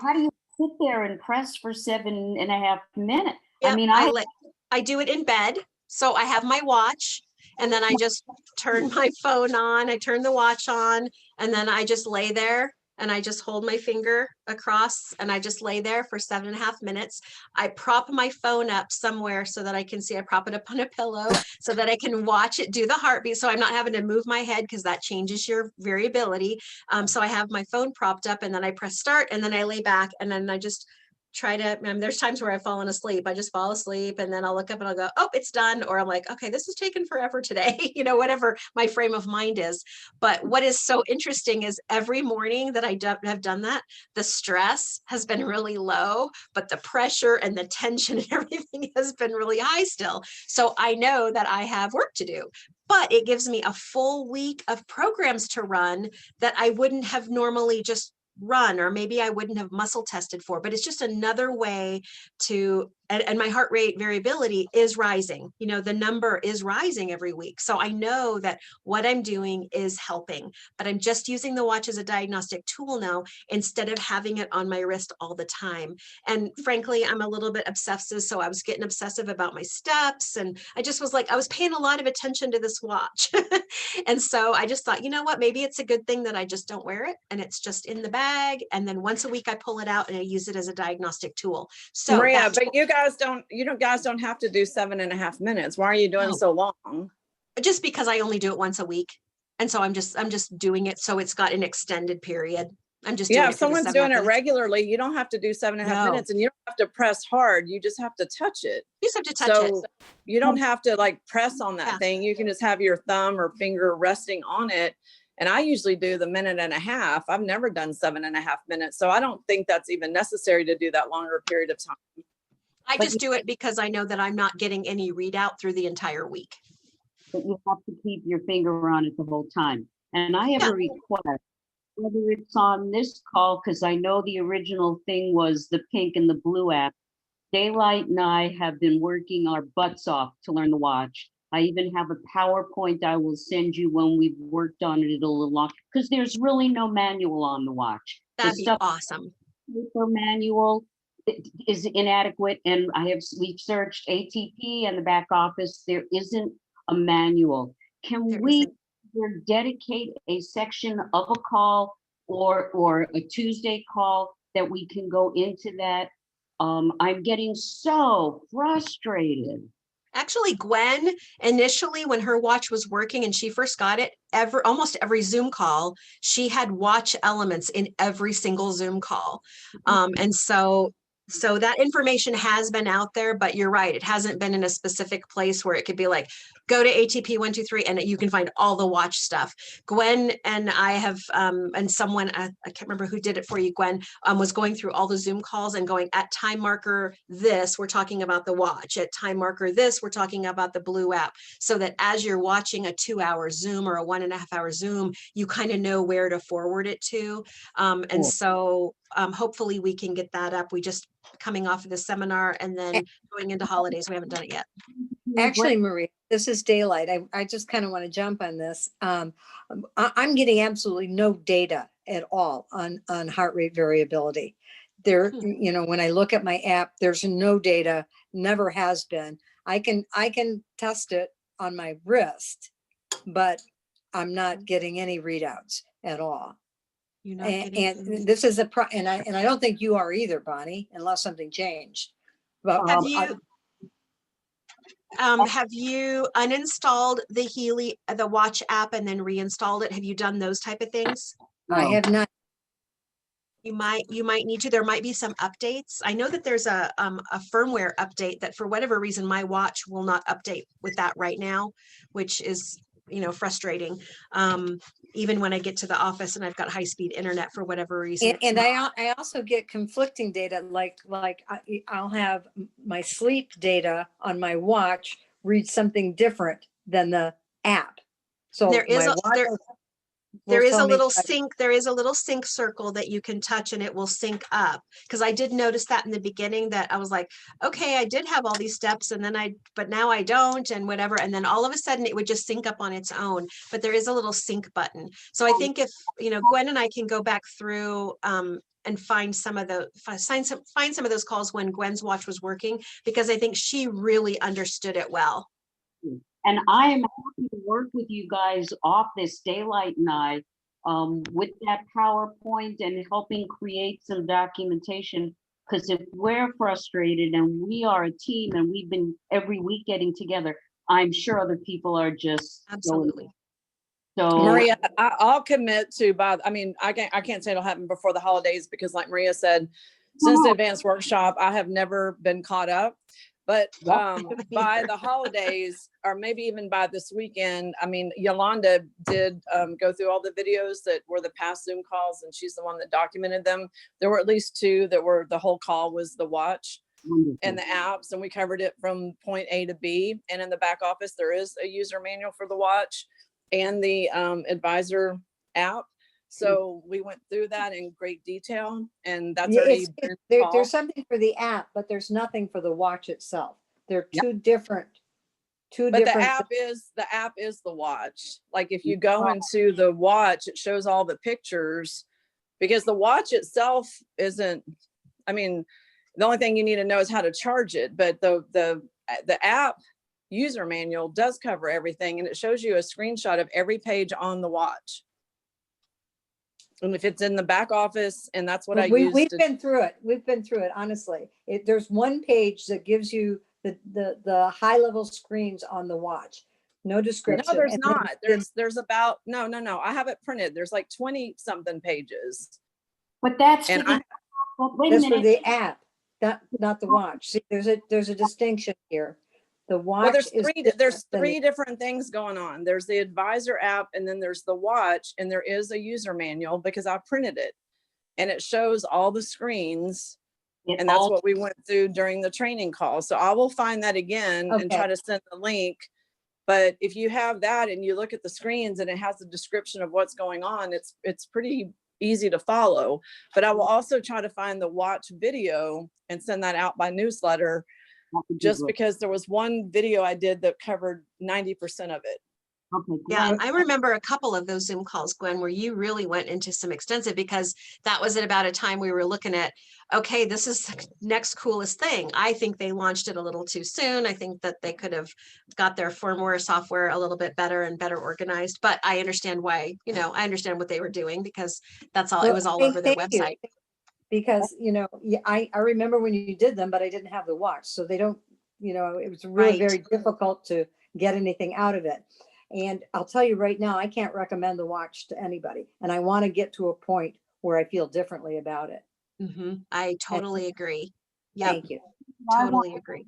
S6: how do you sit there and press for 7.5 minutes.
S2: Yep,
S6: I mean,
S2: I do it in bed. So I have my watch and then I just turn my phone on, I turn the watch on, and then I just lay there and I just hold my finger across and I just lay there for 7.5 minutes. I prop my phone up somewhere so that I can see, I prop it up on a pillow so that I can watch it do the heartbeat. So I'm not having to move my head because that changes your variability. So I have my phone propped up and then I press start and then I lay back and then I just try to, there's times where I've fallen asleep. I just fall asleep and then I'll look up and I'll go, oh, it's done. Or I'm like, okay, this is taking forever today, whatever my frame of mind is. But what is so interesting is every morning that I have done that, the stress has been really low, but the pressure and the tension and everything has been really high still. So I know that I have work to do. But it gives me a full week of programs to run that I wouldn't have normally just run, or maybe I wouldn't have muscle tested for, but it's just another way to, and my heart rate variability is rising. The number is rising every week. So I know that what I'm doing is helping, but I'm just using the watch as a diagnostic tool now instead of having it on my wrist all the time. And frankly, I'm a little bit obsessive. So I was getting obsessive about my steps. And I just was like, I was paying a lot of attention to this watch. And so I just thought, you know what, maybe it's a good thing that I just don't wear it and it's just in the bag. And then once a week I pull it out and I use it as a diagnostic tool. So
S3: Maria, but you guys don't have to do 7.5 minutes. Why are you doing so long?
S2: Just because I only do it once a week. And so I'm just doing it. So it's got an extended period. I'm just doing
S3: if someone's doing it regularly, you don't have to do 7.5 minutes and you don't have to press hard. You just have to touch it.
S2: You just have to touch it.
S3: You don't have to like press on that thing. You can just have your thumb or finger resting on it. And I usually do the 1.5 minutes. I've never done 7.5 minutes. So I don't think that's even necessary to do that longer period of time.
S2: I just do it because I know that I'm not getting any readout through the entire week.
S6: but you have to keep your finger on it the whole time. And I have a request, whether it's on this call, because I know the original thing was the pink and the blue app. Daylight and I have been working our butts off to learn the watch. I even have a PowerPoint I will send you when we've worked on it a little long, because there's really no manual on the watch.
S2: That'd be awesome.
S6: The manual is inadequate, and we've searched ATP and the back office. There isn't a manual. Can we dedicate a section of a call or a Tuesday call that we can go into that? I'm getting so frustrated.
S2: Actually, Gwen, initially when her watch was working and she first got it, almost every Zoom call, she had watch elements in every single Zoom call. And so that information has been out there, but you're right. It hasn't been in a specific place where it could be like, go to ATP 123 and you can find all the watch stuff. Gwen and I have, and someone, I can't remember who did it for you, Gwen, was going through all the Zoom calls and going at time marker this, we're talking about the watch. At time marker this, we're talking about the blue app. So that as you're watching a 2-hour Zoom or a 1.5-hour Zoom, you kind of know where to forward it to. And so hopefully we can get that up. We just coming off of the seminar and then going into holidays. We haven't done it yet.
S7: Actually, Marie, this is Daylight. I just kind of want to jump on this. I'm getting absolutely no data at all on heart rate variability. There, when I look at my app, there's no data, never has been. I can test it on my wrist, but I'm not getting any readouts at all. And this is and I don't think you are either, Bonnie, unless something changed. But
S2: have you uninstalled the watch app and then reinstalled it? Have you done those type of things?
S7: I have not.
S2: You might need to. There might be some updates. I know that there's a firmware update that for whatever reason my watch will not update with that right now, which is frustrating. Even when I get to the office and I've got high-speed internet for whatever reason.
S7: And I also get conflicting data, like I'll have my sleep data on my watch read something different than the app. So
S2: there is a little sync circle that you can touch and it will sync up. Because I did notice that in the beginning that I was like, okay, I did have all these steps but now I don't and whatever. And then all of a sudden it would just sync up on its own. But there is a little sync button. So I think if, Gwen and I can go back through and find some of find some of those calls when Gwen's watch was working, because I think she really understood it well.
S6: And I am happy to work with you guys off this, Daylight and I, with that PowerPoint and helping create some documentation. Because if we're frustrated and we are a team and we've been every week getting together, I'm sure other people are just
S2: Absolutely.
S6: So
S3: Maria, I'll commit to I can't say it'll happen before the holidays because like Maria said, since the advanced workshop, I have never been caught up. But by the holidays, or maybe even by this weekend, I mean, Yolanda did go through all the videos that were the past Zoom calls, and she's the one that documented them. There were at least 2 that were, the whole call was the watch and the apps, and we covered it from point A to B. And in the back office, there is a user manual for the watch and the advisor app. So we went through that in great detail, and that's already been
S7: There's something for the app, but there's nothing for the watch itself. They're two different.
S3: But the app is the watch. Like if you go into the watch, it shows all the pictures, because the watch itself isn't, I mean, the only thing you need to know is how to charge it. But the app user manual does cover everything, and it shows you a screenshot of every page on the watch. And if it's in the back office, and that's what
S7: We've been through it. We've been through it, honestly. There's one page that gives you the high level screens on the watch. No description.
S3: No, there's not. There's about, no. I have it printed. There's like 20 something pages.
S6: But that's
S3: and
S6: wait a
S7: That's for
S6: minute.
S7: the app, not the watch. See, there's a distinction here. The watch
S3: there's 3 different things going on. There's the advisor app, and then there's the watch, and there is a user manual because I printed it, and it shows all the screens. And that's what we went through during the training call. So I will find that again and try to send the link. But if you have that and you look at the screens and it has a description of what's going on, it's pretty easy to follow. But I will also try to find the watch video and send that out by newsletter, just because there was one video I did that covered 90% of it.
S6: Okay,
S2: Yeah, I remember a couple of those Zoom calls, Gwen, where you really went into some extensive, because that was at about a time we were looking at, okay, this is the next coolest thing. I think they launched it a little too soon. I think that they could have got their firmware software a little bit better and better organized, but I understand why, I understand what they were doing, because that's all, it was all over their website.
S7: Because, I remember when you did them, but I didn't have the watch. So they don't, it was really very difficult to get anything out of it. And I'll tell you right now, I can't recommend the watch to anybody. And I want to get to a point where I feel differently about it.
S2: I totally agree. Yep.
S7: Thank you.
S2: Totally agree.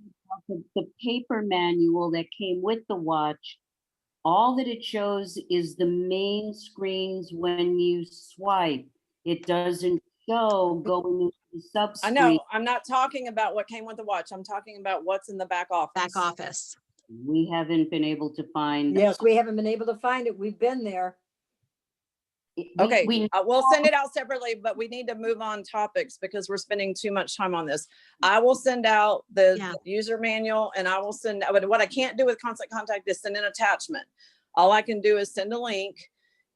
S6: The paper manual that came with the watch, all that it shows is the main screens when you swipe. It doesn't show going into the sub screen.
S3: I know. I'm not talking about what came with the watch. I'm talking about what's in the back office.
S2: Back office.
S6: We haven't been able to find.
S7: Yes, we haven't been able to find it. We've been there.
S3: Okay, we'll send it out separately, but we need to move on topics because we're spending too much time on this. I will send out the user manual, and I will send, but what I can't do with Constant Contact is send an attachment. All I can do is send a link,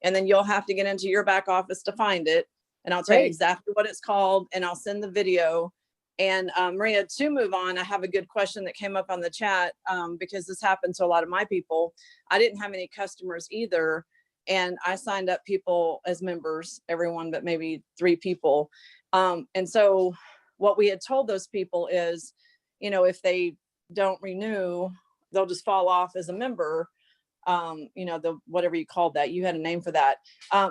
S3: and then you'll have to get into your back office to find it. And I'll tell you exactly what it's called, and I'll send the video. And Maria, to move on, I have a good question that came up on the chat, because this happened to a lot of my people. I didn't have any customers either. And I signed up people as members, everyone but maybe 3 people. And so what we had told those people is, if they don't renew, they'll just fall off as a member. The whatever you called that, you had a name for that.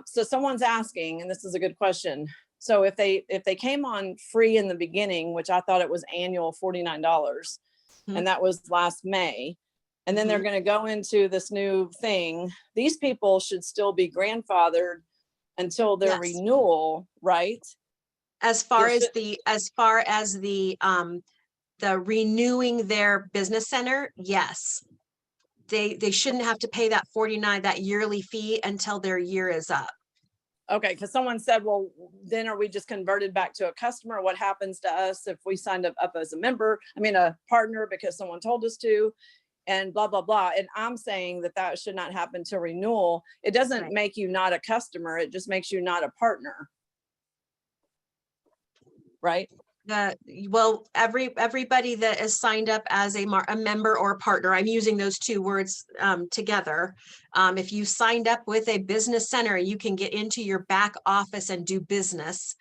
S3: So someone's asking, and this is a good question. So if they came on free in the beginning, which I thought it was annual $49, and that was last May, and then they're going to go into this new thing, these people should still be grandfathered until their renewal, right?
S2: As far as the renewing their business center, yes. They shouldn't have to pay that $49, that yearly fee, until their year is up.
S3: Okay, because someone said, well, then are we just converted back to a customer? What happens to us if we signed up as a partner because someone told us to, and blah, blah, blah. And I'm saying that should not happen to renewal. It doesn't make you not a customer. It just makes you not a partner. right?
S2: Well, everybody that is signed up as a member or partner, I'm using those two words together. If you signed up with a business center, you can get into your back office and do business.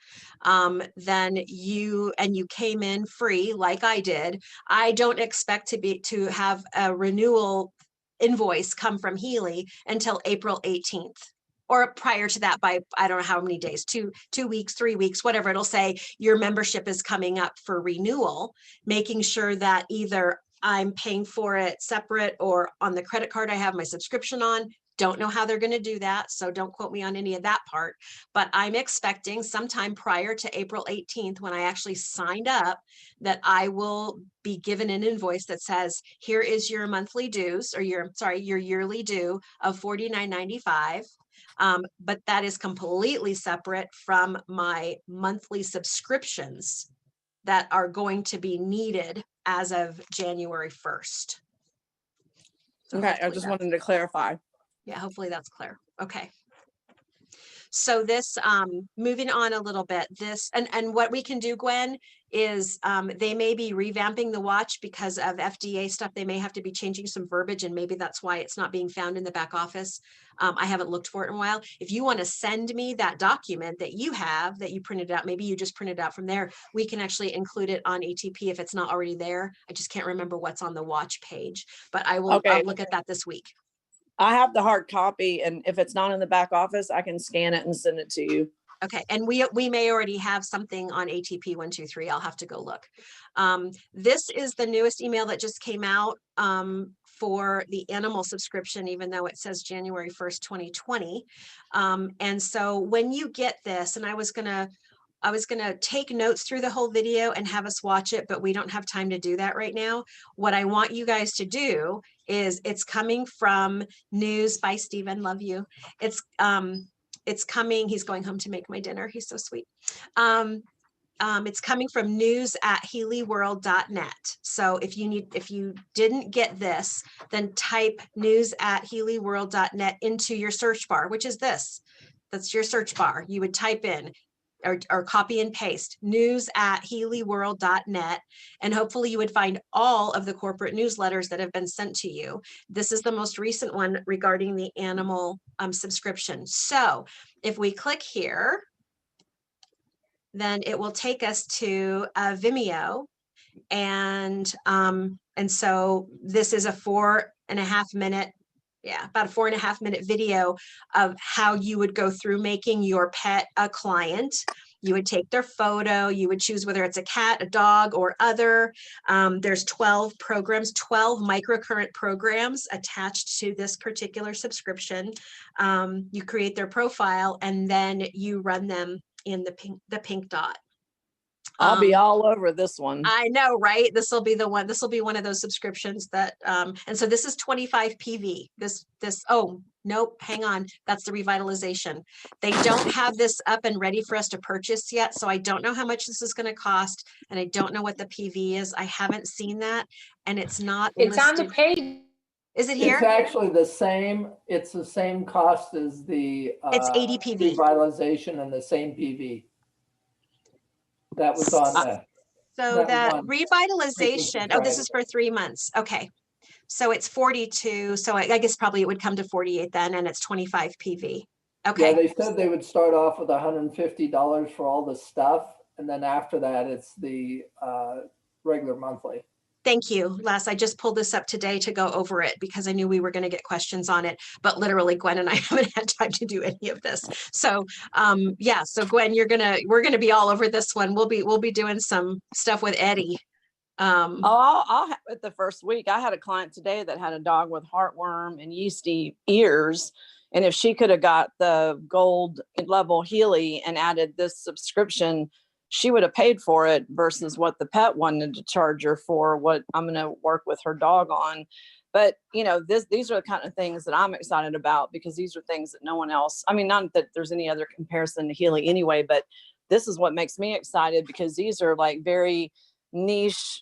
S2: Then you came in free, like I did. I don't expect to have a renewal invoice come from Healy until April 18th. Or prior to that by, I don't know how many days, 2 weeks, 3 weeks, whatever. It'll say your membership is coming up for renewal, making sure that either I'm paying for it separate or on the credit card I have my subscription on. Don't know how they're going to do that, so don't quote me on any of that part. But I'm expecting sometime prior to April 18th, when I actually signed up, that I will be given an invoice that says, here is your monthly dues, or your yearly due of $49.95. But that is completely separate from my monthly subscriptions that are going to be needed as of January 1st. So
S3: Okay, I
S2: hopefully
S3: just
S2: that's-
S3: wanted to clarify.
S2: Yeah, hopefully that's clear. Okay. So this, moving on a little bit, this, and what we can do, Gwen, is they may be revamping the watch because of FDA stuff. They may have to be changing some verbiage, and maybe that's why it's not being found in the back office. I haven't looked for it in a while. If you want to send me that document that you have, that you printed out, maybe you just printed out from there, we can actually include it on ATP if it's not already there. I just can't remember what's on the watch page, but I'll
S3: Okay.
S2: look at that this week.
S3: I have the hard copy, and if it's not in the back office, I can scan it and send it to you.
S2: Okay, and we may already have something on ATP 123. I'll have to go look. This is the newest email that just came out for the animal subscription, even though it says January 1st, 2020. And so when you get this, and I was gonna take notes through the whole video and have us watch it, but we don't have time to do that right now. What I want you guys to do is, it's coming from news by Stephen, love you. It's coming, he's going home to make my dinner. He's so sweet. It's coming from news@healyworld.net. So if you didn't get this, then type news@healyworld.net into your search bar, which is this. That's your search bar. You would type in or copy and paste news@healyworld.net, and hopefully you would find all of the corporate newsletters that have been sent to you. This is the most recent one regarding the animal subscription. So if we click here, then it will take us to Vimeo, and so this is a 4.5 minute, about a 4.5 minute video of how you would go through making your pet a client. You would take their photo, you would choose whether it's a cat, a dog, or other. There's 12 programs, 12 microcurrent programs attached to this particular subscription. You create their profile, and then you run them in the pink dot.
S3: I'll be all over this one.
S2: I know, right? This will be the one. This will be one of those subscriptions that, and so this is 25 PV. Oh, nope, hang on. That's the revitalization. They don't have this up and ready for us to purchase yet. So I don't know how much this is going to cost. And I don't know what the PV is. I haven't seen that. And it's not
S4: It's on the
S2: listed.
S4: page.
S2: Is it here?
S8: It's actually the same. It's the same cost as the
S2: It's 80 PV.
S8: revitalization and the same PV. That was on that.
S2: So that
S8: one.
S2: revitalization, oh, this is for 3 months. Okay. So it's 42. So I guess probably it would come to 48 then, and it's 25 PV. Okay.
S8: Yeah, they said they would start off with $150 for all the stuff. And then after that, it's the regular monthly.
S2: Thank you, Les. I just pulled this up today to go over it because I knew we were going to get questions on it, but literally Gwen and I haven't had time to do any of this. So yeah, so Gwen, we're gonna be all over this one. We'll be doing some stuff with Eddie.
S3: I'll have it the first week. I had a client today that had a dog with heartworm and yeasty ears. And if she could have got the gold level Healy and added this subscription, she would have paid for it versus what the pet wanted to charge her for what I'm going to work with her dog on. But, these are the kind of things that I'm excited about, because these are things that no one else, not that there's any other comparison to Healy anyway, but this is what makes me excited, because these are like very niche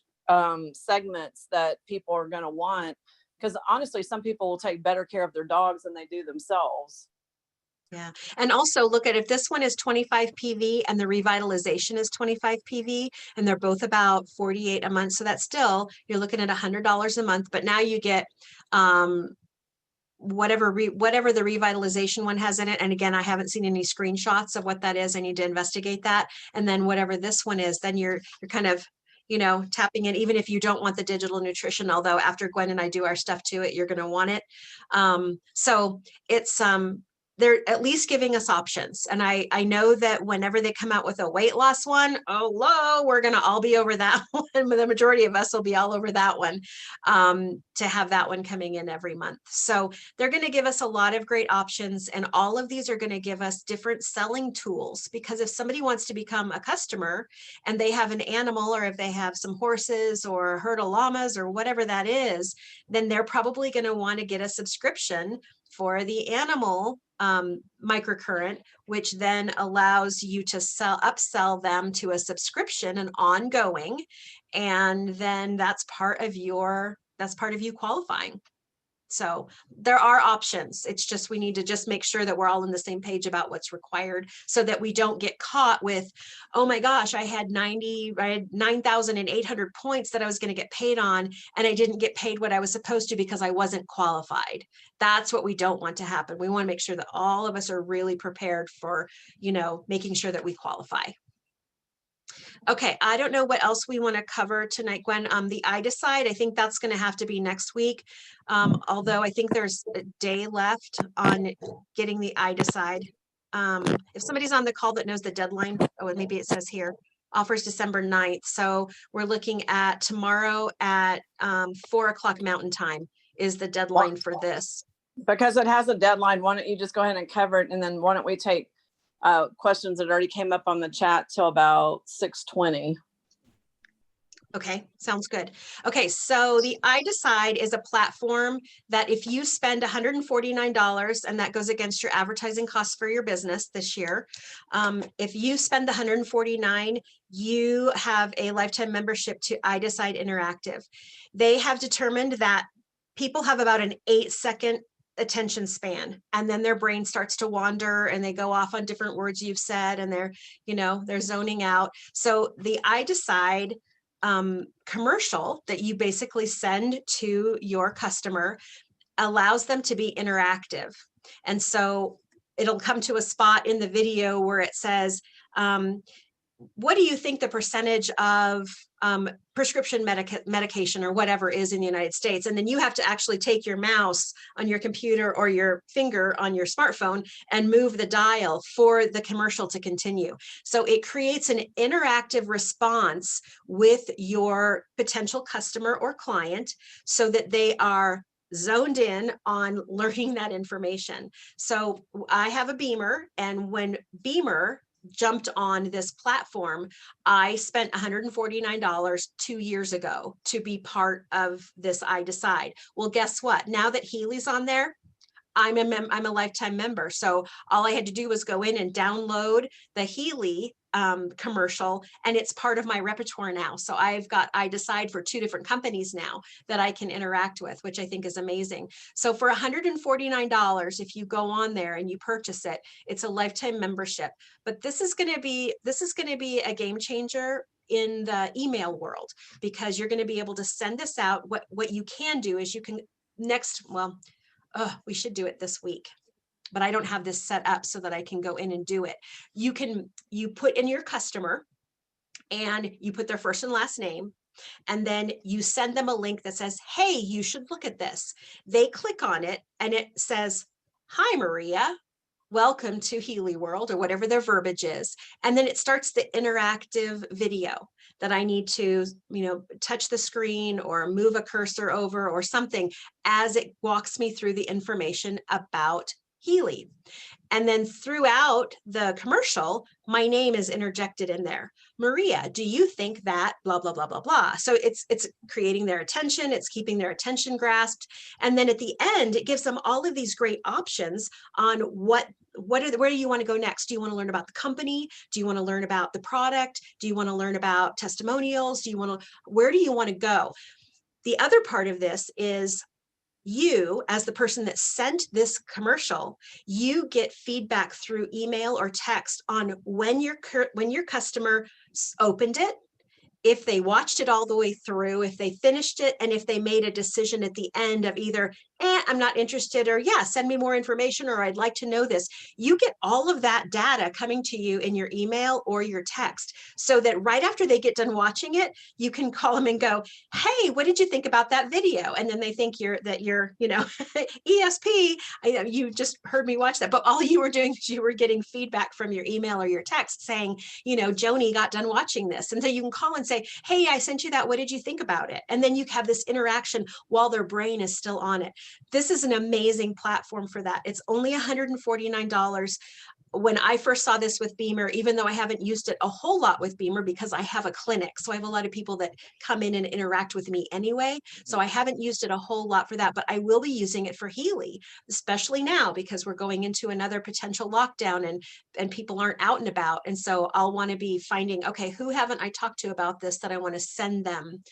S3: segments that people are going to want. Because honestly, some people will take better care of their dogs than they do themselves.
S2: Yeah. And also look at if this one is 25 PV and the revitalization is 25 PV and they're both about 48 a month. So that's still, you're looking at $100 a month, but now you get whatever the revitalization one has in it. And again, I haven't seen any screenshots of what that is. I need to investigate that. And then whatever this one is, then you're kind of, you know, tapping in, even if you don't want the digital nutrition, although after Gwen and I do our stuff to it, you're going to want it. So it's, they're at least giving us options. And I know that whenever they come out with a weight loss one, oh, we're going to all be over that one. The majority of us will be all over that one, to have that one coming in every month. So they're going to give us a lot of great options. And all of these are going to give us different selling tools, because if somebody wants to become a customer and they have an animal, or if they have some horses or a herd of llamas or whatever that is, then they're probably going to want to get a subscription for the animal microcurrent, which then allows you to upsell them to a subscription and ongoing. And then that's part of you qualifying. So there are options. It's just, we need to just make sure that we're all on the same page about what's required, so that we don't get caught with, oh my gosh, I had 9,800 points that I was going to get paid on, and I didn't get paid what I was supposed to because I wasn't qualified. That's what we don't want to happen. We want to make sure that all of us are really prepared for, you know, making sure that we qualify. Okay, I don't know what else we want to cover tonight, Gwen. The I-Decide, I think that's going to have to be next week. Although I think there's a day left on getting the I-Decide. If somebody's on the call that knows the deadline, oh, and maybe it says here, offers December 9th. So we're looking at tomorrow at 4 o'clock Mountain Time is the deadline for this.
S3: Because it has a deadline, why don't you just go ahead and cover it, and then why don't we take questions that already came up on the chat till about 6:20.
S2: Okay, sounds good. Okay, so the I-Decide is a platform that if you spend $149, and that goes against your advertising costs for your business this year, if you spend the $149, you have a lifetime membership to I-Decide Interactive. They have determined that people have about an 8-second attention span, and then their brain starts to wander and they go off on different words you've said, and they're zoning out. So the I-Decide commercial that you basically send to your customer allows them to be interactive. And so it'll come to a spot in the video where it says, what do you think the percentage of prescription medication or whatever is in the United States? And then you have to actually take your mouse on your computer or your finger on your smartphone and move the dial for the commercial to continue. So it creates an interactive response with your potential customer or client, so that they are zoned in on learning that information. So I have a Beamer, and when Beamer jumped on this platform, I spent $149 2 years ago to be part of this I-Decide. Well, guess what? Now that Healy's on there, I'm a lifetime member. So all I had to do was go in and download the Healy commercial, and it's part of my repertoire now. So I've got I-Decide for 2 different companies now that I can interact with, which I think is amazing. So for $149, if you go on there and you purchase it, it's a lifetime membership. But this is going to be a game changer in the email world, because you're going to be able to send this out. What you can do is you can we should do it this week, but I don't have this set up so that I can go in and do it. You put in your customer and you put their first and last name, and then you send them a link that says, hey, you should look at this. They click on it and it says, hi, Maria, welcome to Healy World, or whatever their verbiage is. And then it starts the interactive video that I need to, touch the screen or move a cursor over or something as it walks me through the information about Healy. And then throughout the commercial, my name is interjected in there. Maria, do you think that blah, blah, blah, blah, blah. So it's creating their attention. It's keeping their attention grasped. And then at the end, it gives them all of these great options on where do you want to go next? Do you want to learn about the company? Do you want to learn about the product? Do you want to learn about testimonials? Where do you want to go? The other part of this is you, as the person that sent this commercial, you get feedback through email or text on when your customer opened it, if they watched it all the way through, if they finished it, and if they made a decision at the end of either, I'm not interested, or yeah, send me more information, or I'd like to know this. You get all of that data coming to you in your email or your text, so that right after they get done watching it, you can call them and go, hey, what did you think about that video? And then they think you're, ESP, you just heard me watch that. But all you were doing is you were getting feedback from your email or your text saying, Joni got done watching this. And so you can call and say, hey, I sent you that. What did you think about it? And then you have this interaction while their brain is still on it. This is an amazing platform for that. It's only $149. When I first saw this with Beamer, even though I haven't used it a whole lot with Beamer because I have a clinic, so I have a lot of people that come in and interact with me anyway, so I haven't used it a whole lot for that, but I will be using it for Healy, especially now because we're going into another potential lockdown and people aren't out and about. And so I'll want to be finding, okay, who haven't I talked to about this that I want to send them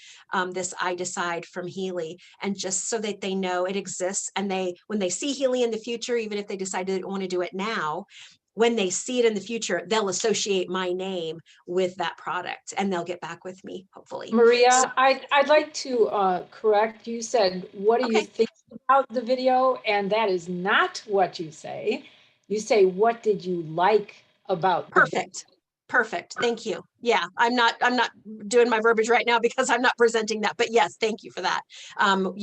S2: this I Decide from Healy, and just so that they know it exists, and when they see Healy in the future, even if they decide they don't want to do it now, when they see it in the future, they'll associate my name with that product and they'll get back with me, hopefully.
S4: Maria,
S2: So,
S4: I'd like to correct. You said, what do you
S2: okay.
S4: think about the video? And that is not what you say. You say, what did you like about the video?
S2: Perfect. Thank you. Yeah, I'm not doing my verbiage right now because I'm not presenting that, but yes, thank you for that. What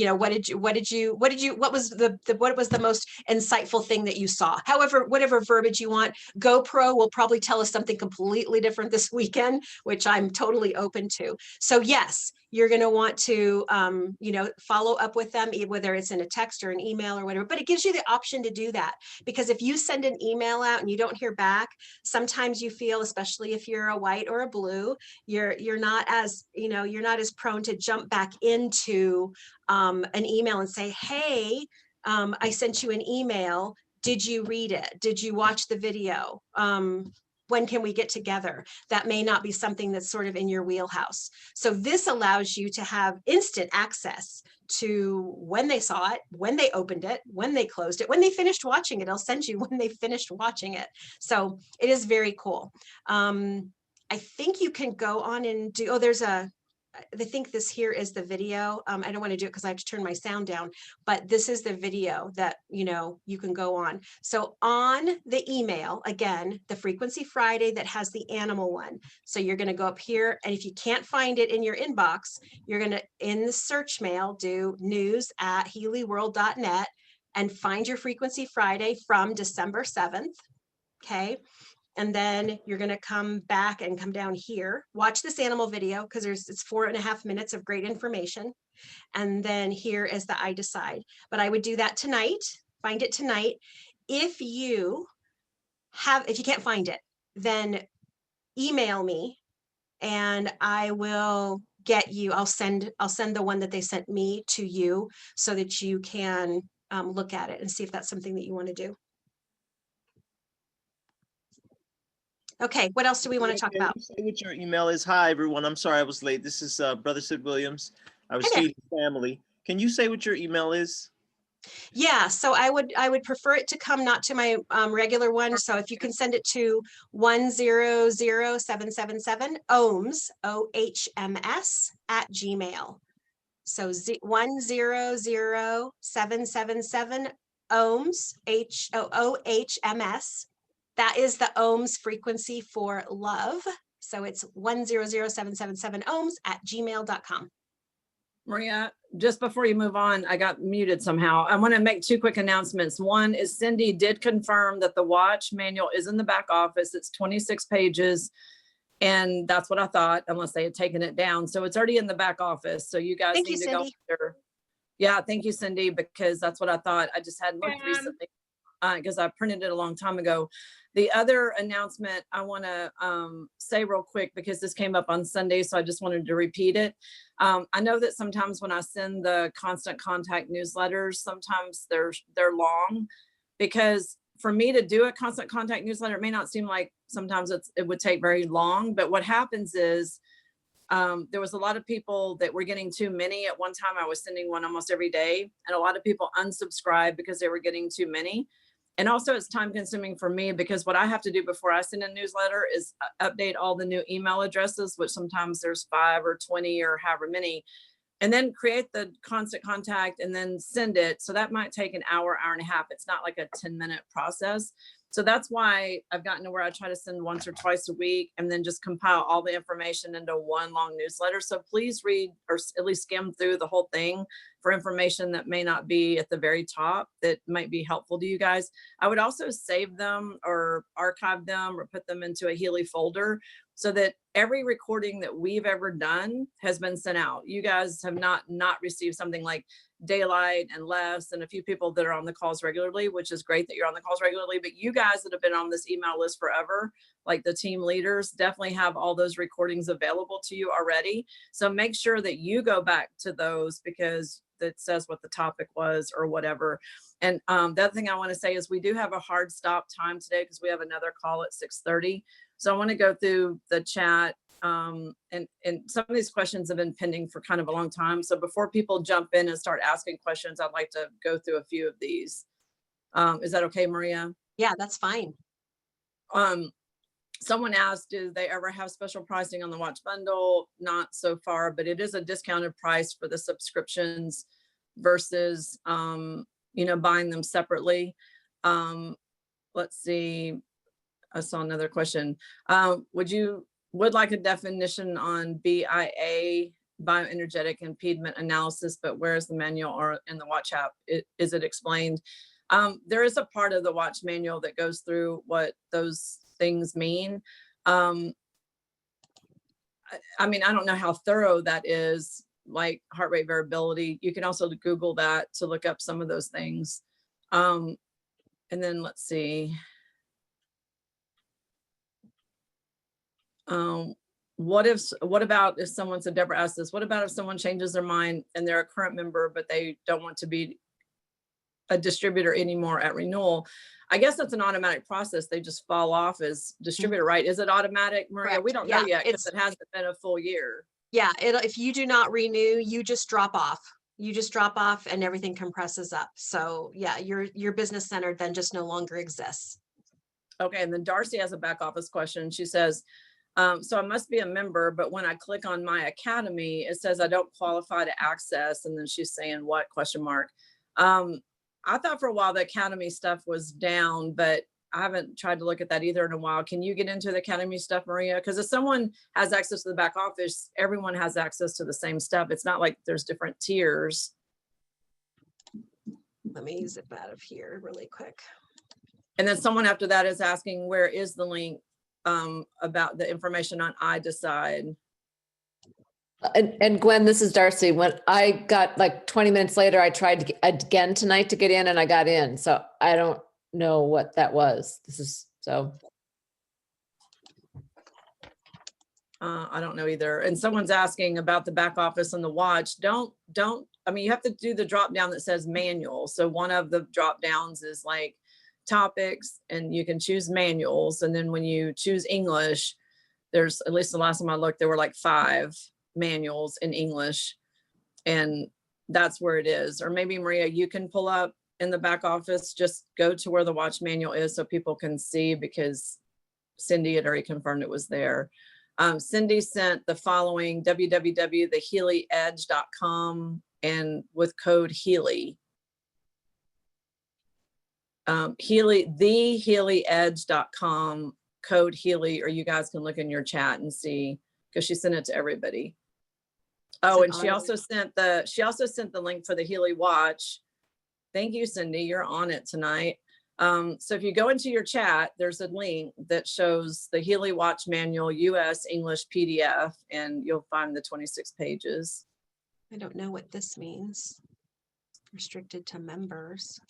S2: was the most insightful thing that you saw? However, whatever verbiage you want. GoPro will probably tell us something completely different this weekend, which I'm totally open to. So yes, you're going to want to, follow up with them, whether it's in a text or an email or whatever, but it gives you the option to do that, because if you send an email out and you don't hear back, sometimes you feel, especially if you're a white or a blue, you're not as prone to jump back into an email and say, hey, I sent you an email. Did you read it? Did you watch the video? When can we get together? That may not be something that's sort of in your wheelhouse. So this allows you to have instant access to when they saw it, when they opened it, when they closed it, when they finished watching it. It'll send you when they finished watching it. So it is very cool. I think you can go on and do, I think this here is the video. I don't want to do it because I have to turn my sound down, but this is the video that, you can go on. So on the email, again, the Frequency Friday that has the animal one. So you're going to go up here, and if you can't find it in your inbox, you're going to, in the search mail, do news@healyworld.net and find your Frequency Friday from December 7th. Okay. And then you're going to come back and come down here, watch this animal video, because it's 4.5 minutes of great information. And then here is the I Decide. But I would do that tonight, find it tonight. If you can't find it, then email me and I will get you, I'll send the one that they sent me to you so that you can look at it and see if that's something that you want to do. Okay, what else do we want to talk about?
S9: Say what your email is. Hi, everyone. I'm sorry I was late. This is Brother Sid Williams. I was feeding family. Can you say what your email is?
S2: Yeah, so I would prefer it to come not to my regular one. So if you can send it to 100777 ohms, OHMS @gmail. So 100777 ohms, OHMS. That is the ohms frequency for love. So it's 100777 ohms @gmail.com.
S3: Maria, just before you move on, I got muted somehow. I want to make 2 quick announcements. One is Cindy did confirm that the watch manual is in the back office. It's 26 pages. And that's what I thought, unless they had taken it down. So it's already in the back office. So you guys need to go there. Yeah, thank you, Cindy, because that's what I thought. I just hadn't looked recently because I printed it a long time ago. The other announcement I want to say real quick, because this came up on Sunday, so I just wanted to repeat it. I know that sometimes when I send the Constant Contact newsletters, sometimes they're long, because for me to do a Constant Contact newsletter, it may not seem like sometimes it would take very long, but what happens is there was a lot of people that were getting too many. At one time, I was sending one almost every day, and a lot of people unsubscribed because they were getting too many. And also it's time consuming for me because what I have to do before I send a newsletter is update all the new email addresses, which sometimes there's 5 or 20 or however many, and then create the constant contact and then send it. So that might take an hour, hour and a half. It's not like a 10-minute process. So that's why I've gotten to where I try to send once or twice a week and then just compile all the information into one long newsletter. So please read or at least skim through the whole thing for information that may not be at the very top that might be helpful to you guys. I would also save them or archive them or put them into a Healy folder so that every recording that we've ever done has been sent out. You guys have not received something like Daylight and Les and a few people that are on the calls regularly, which is great that you're on the calls regularly, but you guys that have been on this email list forever, like the team leaders, definitely have all those recordings available to you already. So make sure that you go back to those because that says what the topic was or whatever. And the other thing I want to say is we do have a hard stop time today because we have another call at 6:30. So I want to go through the chat. And some of these questions have been pending for kind of a long time. So before people jump in and start asking questions, I'd like to go through a few of these. Is that okay, Maria?
S2: Yeah, that's fine.
S3: Someone asked, do they ever have special pricing on the watch bundle? Not so far, but it is a discounted price for the subscriptions versus, buying them separately. Let's see. I saw another question. Would like a definition on BIA, bioenergetic impediment analysis, but where's the manual or in the watch app? Is it explained? There is a part of the watch manual that goes through what those things mean. I don't know how thorough that is, like heart rate variability. You can also Google that to look up some of those things. And then let's see. What about if someone said, Deborah asked this, what about if someone changes their mind and they're a current member, but they don't want to be a distributor anymore at renewal? I guess that's an automatic process. They just fall off as distributor, right? Is it automatic, Maria?
S2: Correct.
S3: We don't know
S2: Yeah,
S3: yet because it hasn't been a full year.
S2: Yeah, if you do not renew, you just drop off. You just drop off and everything compresses up. So yeah, your business center then just no longer exists.
S3: Okay, and then Darcy has a back office question. She says, so I must be a member, but when I click on my academy, it says I don't qualify to access. And then she's saying what ? I thought for a while the academy stuff was down, but I haven't tried to look at that either in a while. Can you get into the academy stuff, Maria? Because if someone has access to the back office, everyone has access to the same stuff. It's not like there's different tiers.
S2: Let me zip out of here really quick.
S3: And then someone after that is asking, where is the link about the information on iDecide?
S10: And Gwen, this is Darcy. When I got like 20 minutes later, I tried again tonight to get in and I got in. So I don't know what that was.
S3: I don't know either. And someone's asking about the back office and the watch. You have to do the drop down that says manual. So one of the drop downs is like topics and you can choose manuals. And then when you choose English, there's, at least the last time I looked, there were like 5 manuals in English, and that's where it is. Or maybe Maria, you can pull up in the back office, just go to where the watch manual is so people can see, because Cindy had already confirmed it was there. Cindy sent the following: www.thehealyedge.com and with code Healy. Thehealyedge.com, code Healy, or you guys can look in your chat and see, because she sent it to everybody. Oh, and she also sent the link for the Healy watch. Thank you, Cindy. You're on it tonight. So if you go into your chat, there's a link that shows the Healy watch manual, US English PDF, and you'll find the 26 pages.
S2: I don't know what this means. Restricted to members.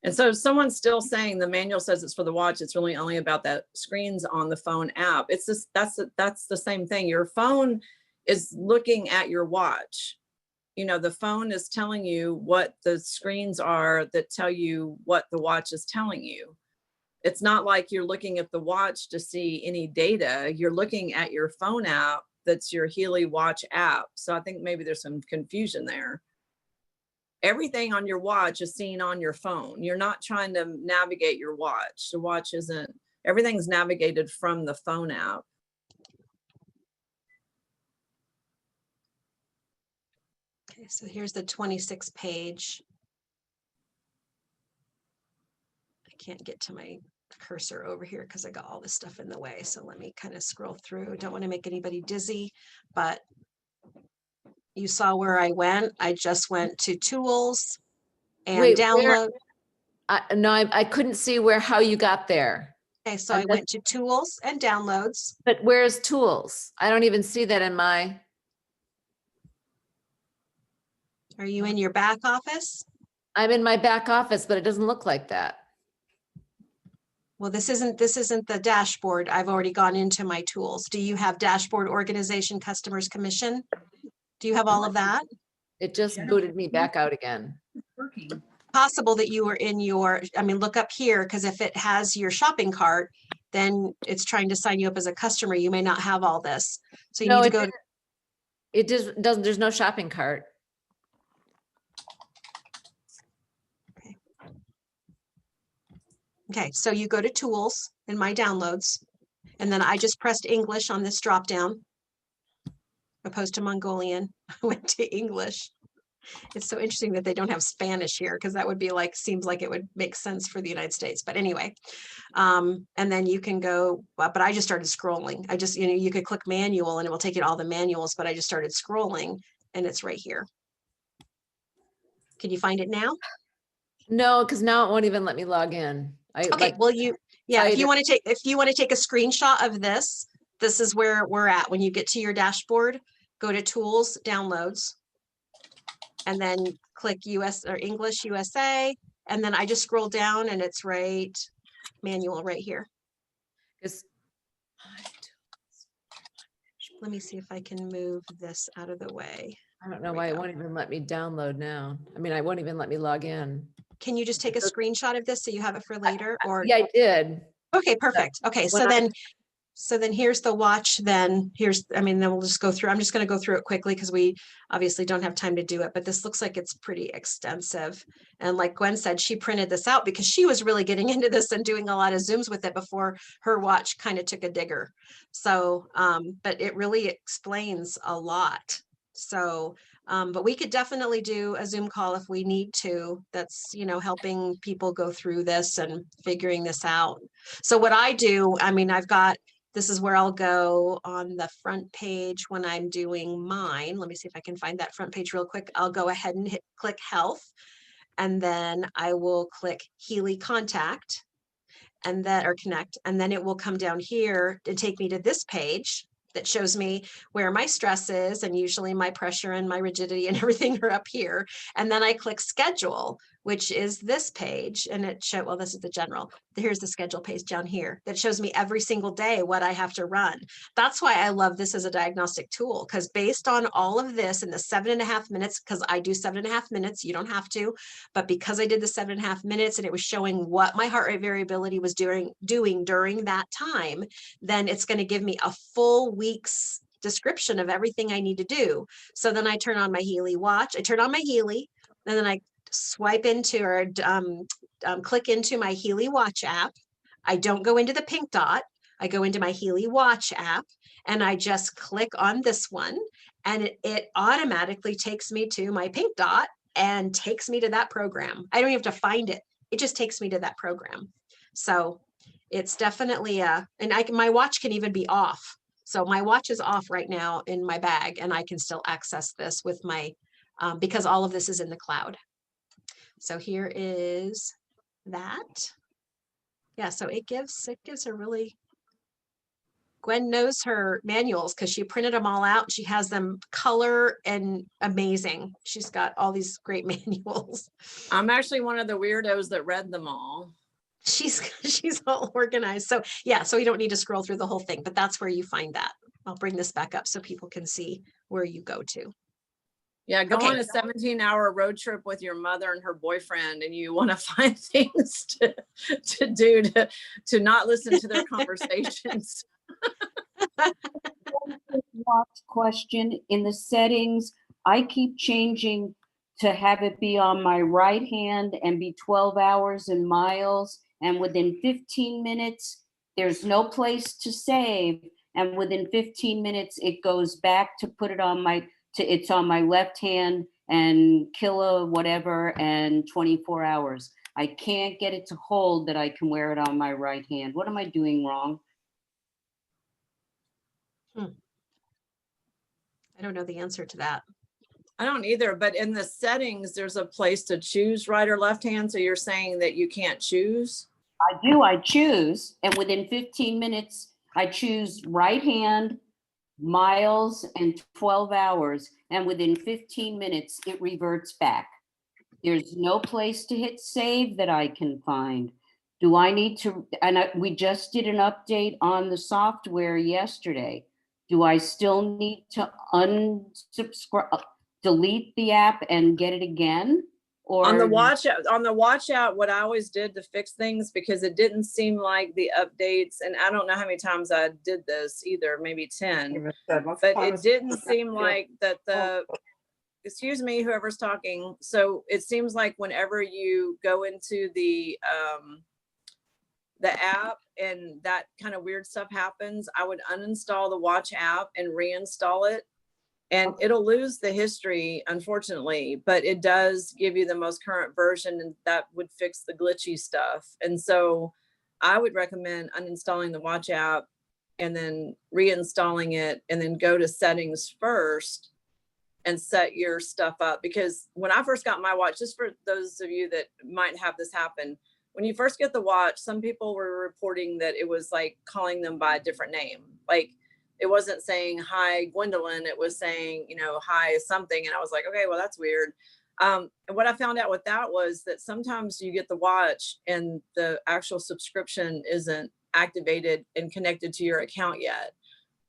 S3: And so someone's still saying the manual says it's for the watch. It's really only about that screens on the phone app. It's just, that's the same thing. Your phone is looking at your watch. The phone is telling you what the screens are that tell you what the watch is telling you. It's not like you're looking at the watch to see any data. You're looking at your phone app. That's your Healy Watch app. So I think maybe there's some confusion there. Everything on your watch is seen on your phone. You're not trying to navigate your watch. The watch isn't, everything's navigated from the phone app.
S2: Okay, so here's the 26 page. I can't get to my cursor over here because I got all this stuff in the way. So let me kind of scroll through. Don't want to make anybody dizzy, but you saw where I went. I just went to tools and
S10: Wait,
S2: download.
S10: No, I couldn't see how you got there.
S2: Okay, so I went to tools and downloads.
S10: But where's tools? I don't even see that in my.
S2: Are you in your back office?
S10: I'm in my back office, but it doesn't look like that.
S2: Well, this isn't the dashboard. I've already gone into my tools. Do you have dashboard, organization, customers, commission? Do you have all of that?
S10: It just booted me back out again.
S2: Possible that you were in your, I mean, look up here, because if it has your shopping cart, then it's trying to sign you up as a customer. You may not have all this. So you
S10: No,
S2: need to go.
S10: It just doesn't, there's no shopping cart.
S2: Okay, so you go to tools in my downloads, and then I just pressed English on this drop down, opposed to Mongolian. I went to English. It's so interesting that they don't have Spanish here, because that would be like, seems like it would make sense for the United States. But anyway, and then you can go, but I just started scrolling. I just, you could click manual and it will take you to all the manuals, but I just started scrolling and it's right here. Can you find it now?
S10: No, because now it won't even let me log in.
S2: Okay, well, if you want to take a screenshot of this, this is where we're at. When you get to your dashboard, go to tools, downloads, and then click US or English USA. And then I just scroll down and it's right manual right here. Let me see if I can move this out of the way.
S10: I don't know why it won't even let me download now. I mean, I won't even let me log in.
S2: Can you just take a screenshot of this so you have it for later? Or
S10: yeah, I did.
S2: Okay, perfect. Okay, so then here's the watch. Then then we'll just go through. I'm just going to go through it quickly because we obviously don't have time to do it, but this looks like it's pretty extensive. And like Gwen said, she printed this out because she was really getting into this and doing a lot of Zooms with it before her watch kind of took a digger. So, but it really explains a lot. So, but we could definitely do a Zoom call if we need to. That's, helping people go through this and figuring this out. So what I do, this is where I'll go on the front page when I'm doing mine. Let me see if I can find that front page real quick. I'll go ahead and click health, and then I will click Healy contact or connect. And then it will come down here and take me to this page that shows me where my stress is, and usually my pressure and my rigidity and everything are up here. And then I click schedule, which is this page, and it shows, well, this is the general. Here's the schedule page down here that shows me every single day what I have to run. That's why I love this as a diagnostic tool, because based on all of this in the 7.5 minutes, because I do 7.5 minutes, you don't have to, but because I did the 7.5 minutes and it was showing what my heart rate variability was doing during that time, then it's going to give me a full week's description of everything I need to do. So then I turn on my Healy watch, I turn on my Healy, and then I swipe into or click into my Healy watch app. I don't go into the pink dot. I go into my Healy watch app and I just click on this one, and it automatically takes me to my pink dot and takes me to that program. I don't even have to find it. It just takes me to that program. So it's definitely my watch can even be off. So my watch is off right now in my bag, and I can still access this with my, because all of this is in the cloud. So here is that. Yeah, so it gives her really, Gwen knows her manuals because she printed them all out. She has them color and amazing. She's got all these great manuals.
S3: I'm actually one of the weirdos that read them all.
S2: She's all organized. So yeah, so you don't need to scroll through the whole thing, but that's where you find that. I'll bring this back up so people can see where you go to.
S3: Yeah, go
S2: Okay.
S3: on a 17-hour road trip with your mother and her boyfriend, and you want to find things to do to not listen to their conversations.
S6: Watch question in the settings. I keep changing to have it be on my right hand and be 12 hours and miles. And within 15 minutes, there's no place to save. And within 15 minutes, it goes back to put it on it's on my left hand and kilo whatever and 24 hours. I can't get it to hold that I can wear it on my right hand. What am I doing wrong?
S2: I don't know the answer to that.
S3: I don't either, but in the settings, there's a place to choose right or left hand. So you're saying that you can't choose?
S6: I choose, and within 15 minutes, I choose right hand, miles, and 12 hours, and within 15 minutes, it reverts back. There's no place to hit save that I can find. Do I need to, we just did an update on the software yesterday. Do I still need to unsubscribe, delete the app and get it again? Or
S3: On the watch out, what I always did to fix things, because it didn't seem like the updates, and I don't know how many times I did this either, maybe 10, but it didn't seem like that excuse me, whoever's talking. So it seems like whenever you go into the app and that kind of weird stuff happens, I would uninstall the watch app and reinstall it. And it'll lose the history, unfortunately, but it does give you the most current version, and that would fix the glitchy stuff. And so I would recommend uninstalling the watch app and then reinstalling it, and then go to settings first and set your stuff up. Because when I first got my watch, just for those of you that might have this happen, when you first get the watch, some people were reporting that it was like calling them by a different name. Like, it wasn't saying, hi, Gwendolyn. It was saying, hi, something. And I was like, okay, well, that's weird. And what I found out with that was that sometimes you get the watch and the actual subscription isn't activated and connected to your account yet.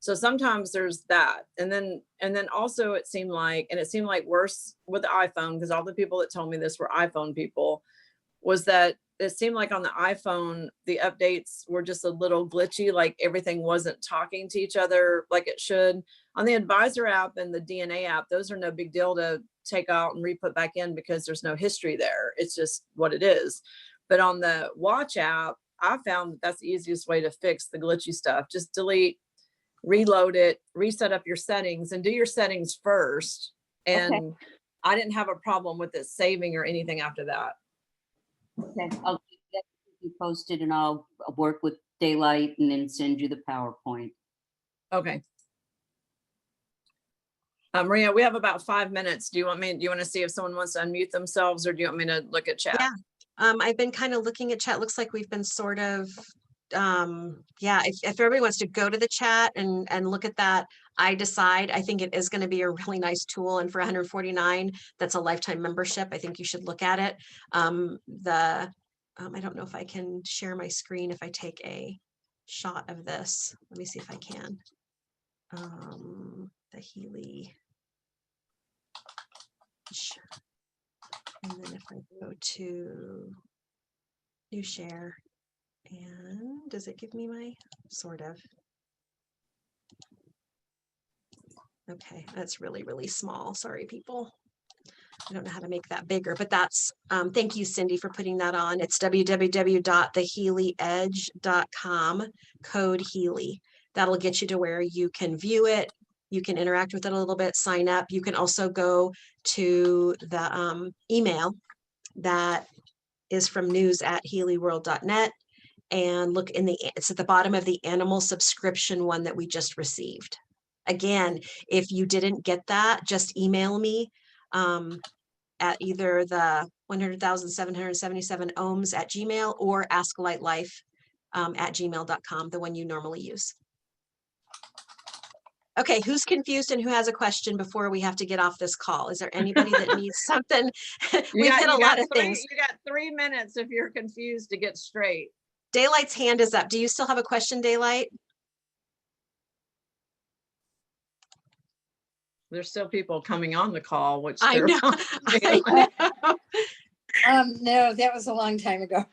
S3: So sometimes there's that. And then also it seemed like worse with the iPhone, because all the people that told me this were iPhone people, was that it seemed like on the iPhone, the updates were just a little glitchy, like everything wasn't talking to each other like it should. On the Advisor app and the DNA app, those are no big deal to take out and re-put back in, because there's no history there. It's just what it is. But on the Watch app, I found that that's the easiest way to fix the glitchy stuff. Just delete, reload it, reset up your settings, and do your settings first. And okay. I didn't have a problem with it saving or anything after that.
S6: Okay, I'll get you posted, and I'll work with Daylight and then send you the PowerPoint.
S3: Okay. Maria, we have about 5 minutes. Do you want to see if someone wants to unmute themselves, or do you want me to look at chat?
S2: Yeah, I've been kind of looking at chat. Looks like we've been sort of, if everybody wants to go to the chat and look at that, I think it is going to be a really nice tool. And for $149, that's a lifetime membership. I think you should look at it. I don't know if I can share my screen if I take a shot of this. Let me see if I can. The Healy. And then if I go to new share, and does it give me my sort of? Okay, that's really, really small. Sorry, people. I don't know how to make that bigger, but that's, thank you, Cindy, for putting that on. It's www.thehealyedge.com, code Healy. That'll get you to where you can view it. You can interact with it a little bit, sign up. You can also go to the email that is from news@healyworld.net and look it's at the bottom of the animal subscription one that we just received. Again, if you didn't get that, just email me at either the 100,777 ohms at Gmail or asklightlife at gmail.com, the one you normally use. Okay, who's confused and who has a question before we have to get off this call? Is there anybody that needs something? We've hit a lot of things.
S3: You got 3 minutes if you're confused to get straight.
S2: Daylight's hand is up. Do you still have a question, Daylight?
S1: There's still people coming on the call, which
S2: I
S1: they're
S2: know. I know.
S7: No, that was a long time ago.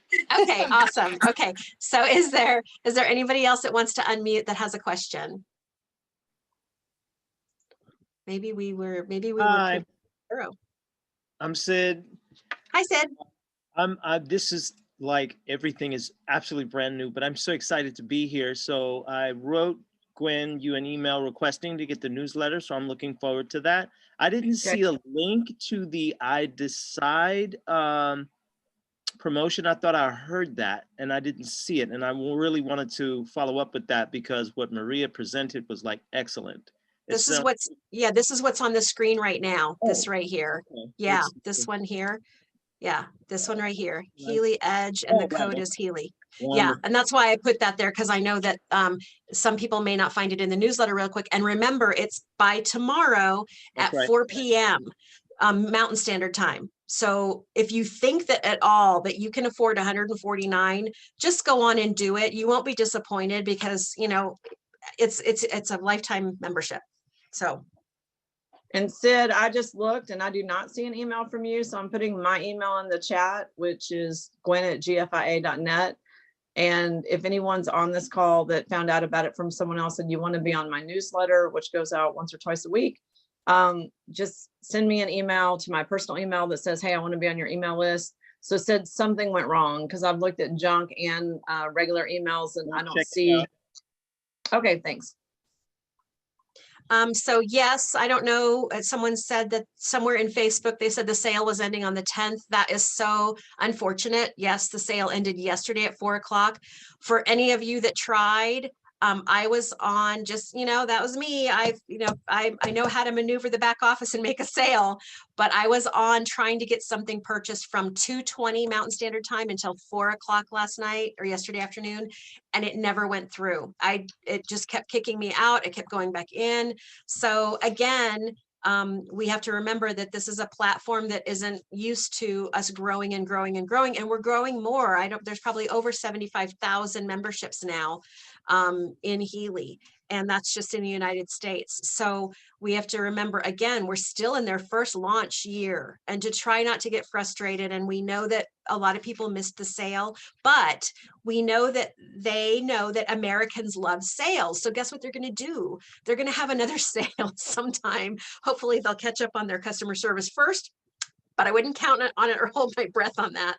S2: Okay, awesome. Okay, so is there anybody else that wants to unmute that has a question? Maybe we were
S9: Hi,
S2: pretty thorough.
S9: I'm Sid.
S2: Hi, Sid.
S9: This is like everything is absolutely brand new, but I'm so excited to be here. So I wrote Gwen you an email requesting to get the newsletter, so I'm looking forward to that. I didn't see a link to the I Decide promotion. I thought I heard that and I didn't see it, and I really wanted to follow up with that because what Maria presented was like excellent.
S2: This is what's on the screen right now. This right here.
S9: Okay.
S2: Yeah,
S9: Let's
S2: this
S9: see.
S2: one here. Yeah, this one right here.
S9: Right.
S2: Healy Edge, and the
S9: Oh, got
S2: code
S9: it.
S2: is Healy. Yeah,
S9: Wonderful.
S2: and that's why I put that there, because I know that some people may not find it in the newsletter real quick. And remember, it's by tomorrow
S9: That's
S2: at
S9: right.
S2: 4 p.m. Mountain Standard Time. So if you think that at all that you can afford 149, just go on and do it. You won't be disappointed because, you know, it's a lifetime membership. So.
S1: And Sid, I just looked and I do not see an email from you. So I'm putting my email in the chat, which is gwen@gfia.net. And if anyone's on this call that found out about it from someone else and you want to be on my newsletter, which goes out once or twice a week, just send me an email to my personal email that says, hey, I want to be on your email list. So Sid, something went wrong because I've looked at junk and regular emails and I don't see. Okay, thanks.
S2: So yes, I don't know. Someone said that somewhere in Facebook, they said the sale was ending on the 10th. That is so unfortunate. Yes, the sale ended yesterday at 4 o'clock. For any of you that tried, I was on just, you know, that was me. I know how to maneuver the back office and make a sale, but I was on trying to get something purchased from 2:20 Mountain Standard Time until 4 o'clock last night or yesterday afternoon, and it never went through. It just kept kicking me out. It kept going back in. So again, we have to remember that this is a platform that isn't used to us growing and growing and growing, and we're growing more. There's probably over 75,000 memberships now in Healy, and that's just in the United States. So we have to remember, again, we're still in their first launch year, and to try not to get frustrated. And we know that a lot of people missed the sale, but we know that they know that Americans love sales. So guess what they're going to do? They're going to have another sale sometime. Hopefully they'll catch up on their customer service first, but I wouldn't count on it or hold my breath on that.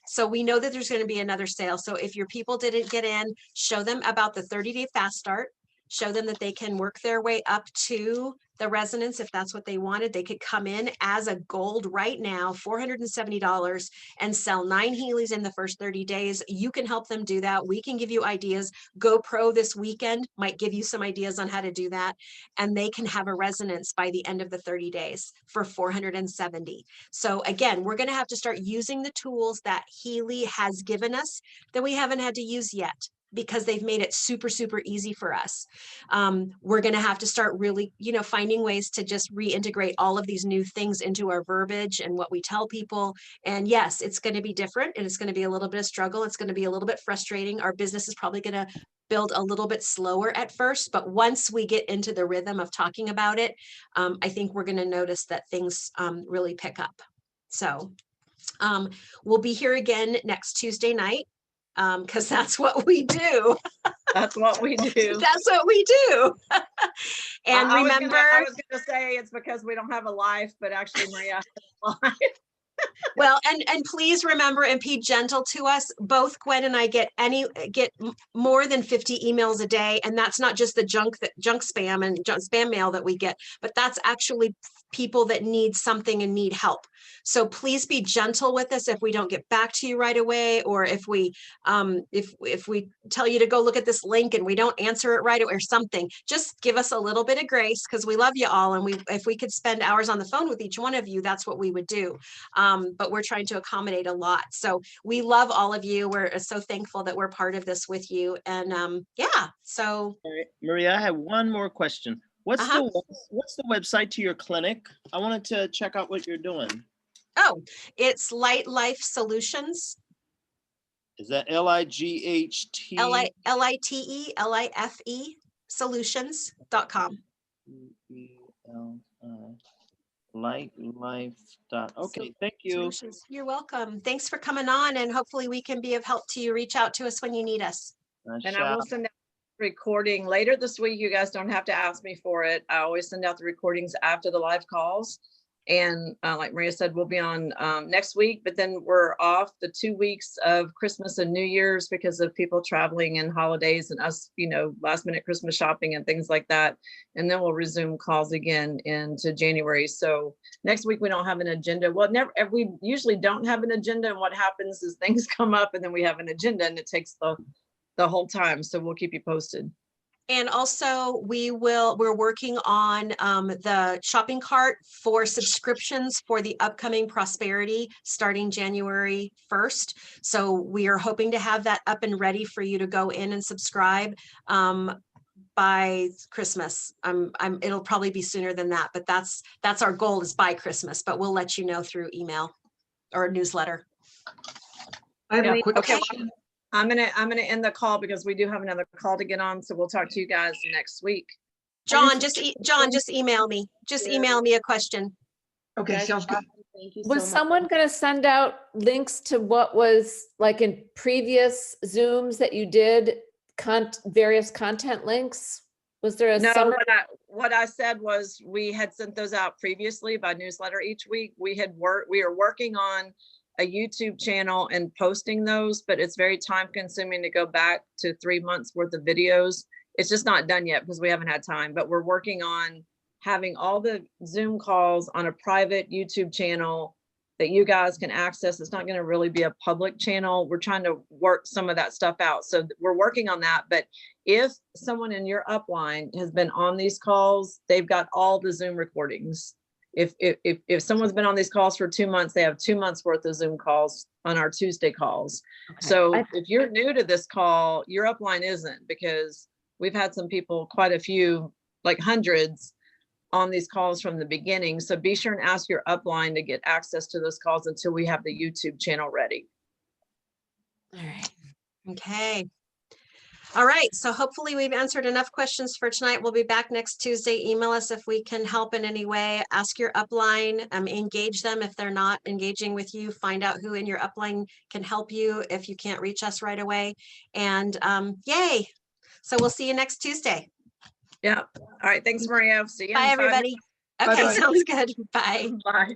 S2: So we know that there's going to be another sale. So if your people didn't get in, show them about the 30-day fast start. Show them that they can work their way up to the residence if that's what they wanted. They could come in as a gold right now, $470, and sell 9 Healys in the first 30 days. You can help them do that. We can give you ideas. GoPro this weekend might give you some ideas on how to do that. And they can have a residence by the end of the 30 days for $470. So again, we're going to have to start using the tools that Healy has given us that we haven't had to use yet, because they've made it super, super easy for us. We're going to have to start really, finding ways to just reintegrate all of these new things into our verbiage and what we tell people. And yes, it's going to be different, and it's going to be a little bit of struggle. It's going to be a little bit frustrating. Our business is probably going to build a little bit slower at first, but once we get into the rhythm of talking about it, I think we're going to notice that things really pick up. So we'll be here again next Tuesday night, because that's what we do.
S1: That's what we do.
S2: That's what we do. And remember,
S1: I was gonna say it's because we don't have a life, but actually Maria has a life.
S2: Well, and please remember and be gentle to us. Both Gwen and I get more than 50 emails a day, and that's not just the junk spam and spam mail that we get, but that's actually people that need something and need help. So please be gentle with us if we don't get back to you right away, or if we tell you to go look at this link and we don't answer it right away or something. Just give us a little bit of grace, because we love you all, and if we could spend hours on the phone with each one of you, that's what we would do. But we're trying to accommodate a lot. So we love all of you. We're so thankful that we're part of this with you. And yeah, so.
S9: Maria, I have one more question. What's the website to your clinic? I wanted to check out what you're doing.
S2: Oh, it's Light Life Solutions.
S9: Is that LIGHT?
S2: LITE, LIFE solutions.com.
S9: Okay, thank you.
S2: Solutions. You're welcome. Thanks for coming on, and hopefully we can be of help to you. Reach out to us when you need us.
S1: And I will send out recording later this week. You guys don't have to ask me for it. I always send out the recordings after the live calls. And like Maria said, we'll be on next week, but then we're off the 2 weeks of Christmas and New Year's because of people traveling and holidays and us, last minute Christmas shopping and things like that. And then we'll resume calls again into January. So next week we don't have an agenda. Well, we usually don't have an agenda. And what happens is things come up and then we have an agenda and it takes the whole time. So we'll keep you posted.
S2: And also we're working on the shopping cart for subscriptions for the upcoming Prosperity starting January 1st. So we are hoping to have that up and ready for you to go in and subscribe by Christmas. It'll probably be sooner than that, but that's our goal, is by Christmas, but we'll let you know through email or newsletter.
S4: I have a quick
S2: Okay.
S4: question.
S1: I'm gonna end the call because we do have another call to get on. So we'll talk to you guys next week.
S2: John, just email me. Just email me a question.
S4: Okay, sounds good.
S5: Thank you
S10: Was
S5: so much.
S10: someone going to send out links to what was like in previous Zooms that you did, various content links? Was there a
S1: No,
S10: summary?
S1: what I said was we had sent those out previously by newsletter each week. We are working on a YouTube channel and posting those, but it's very time consuming to go back to 3 months worth of videos. It's just not done yet because we haven't had time, but we're working on having all the Zoom calls on a private YouTube channel that you guys can access. It's not going to really be a public channel. We're trying to work some of that stuff out. So we're working on that. But if someone in your upline has been on these calls, they've got all the Zoom recordings. If someone's been on these calls for 2 months, they have 2 months worth of Zoom calls on our Tuesday calls.
S2: Okay.
S1: So if you're new to this call, your upline isn't, because we've had some people, quite a few, like hundreds on these calls from the beginning. So be sure and ask your upline to get access to those calls until we have the YouTube channel ready.
S10: All right.
S2: Okay. All right. So hopefully we've answered enough questions for tonight. We'll be back next Tuesday. Email us if we can help in any way. Ask your upline, engage them if they're not engaging with you. Find out who in your upline can help you if you can't reach us right away. And yay. So we'll see you next Tuesday.
S1: Yeah. All right. Thanks, Maria. See you.
S2: Bye,
S1: in 5
S2: everybody.
S1: minutes.
S2: Okay,
S4: Bye-bye.
S2: sounds good. Bye.
S1: Bye.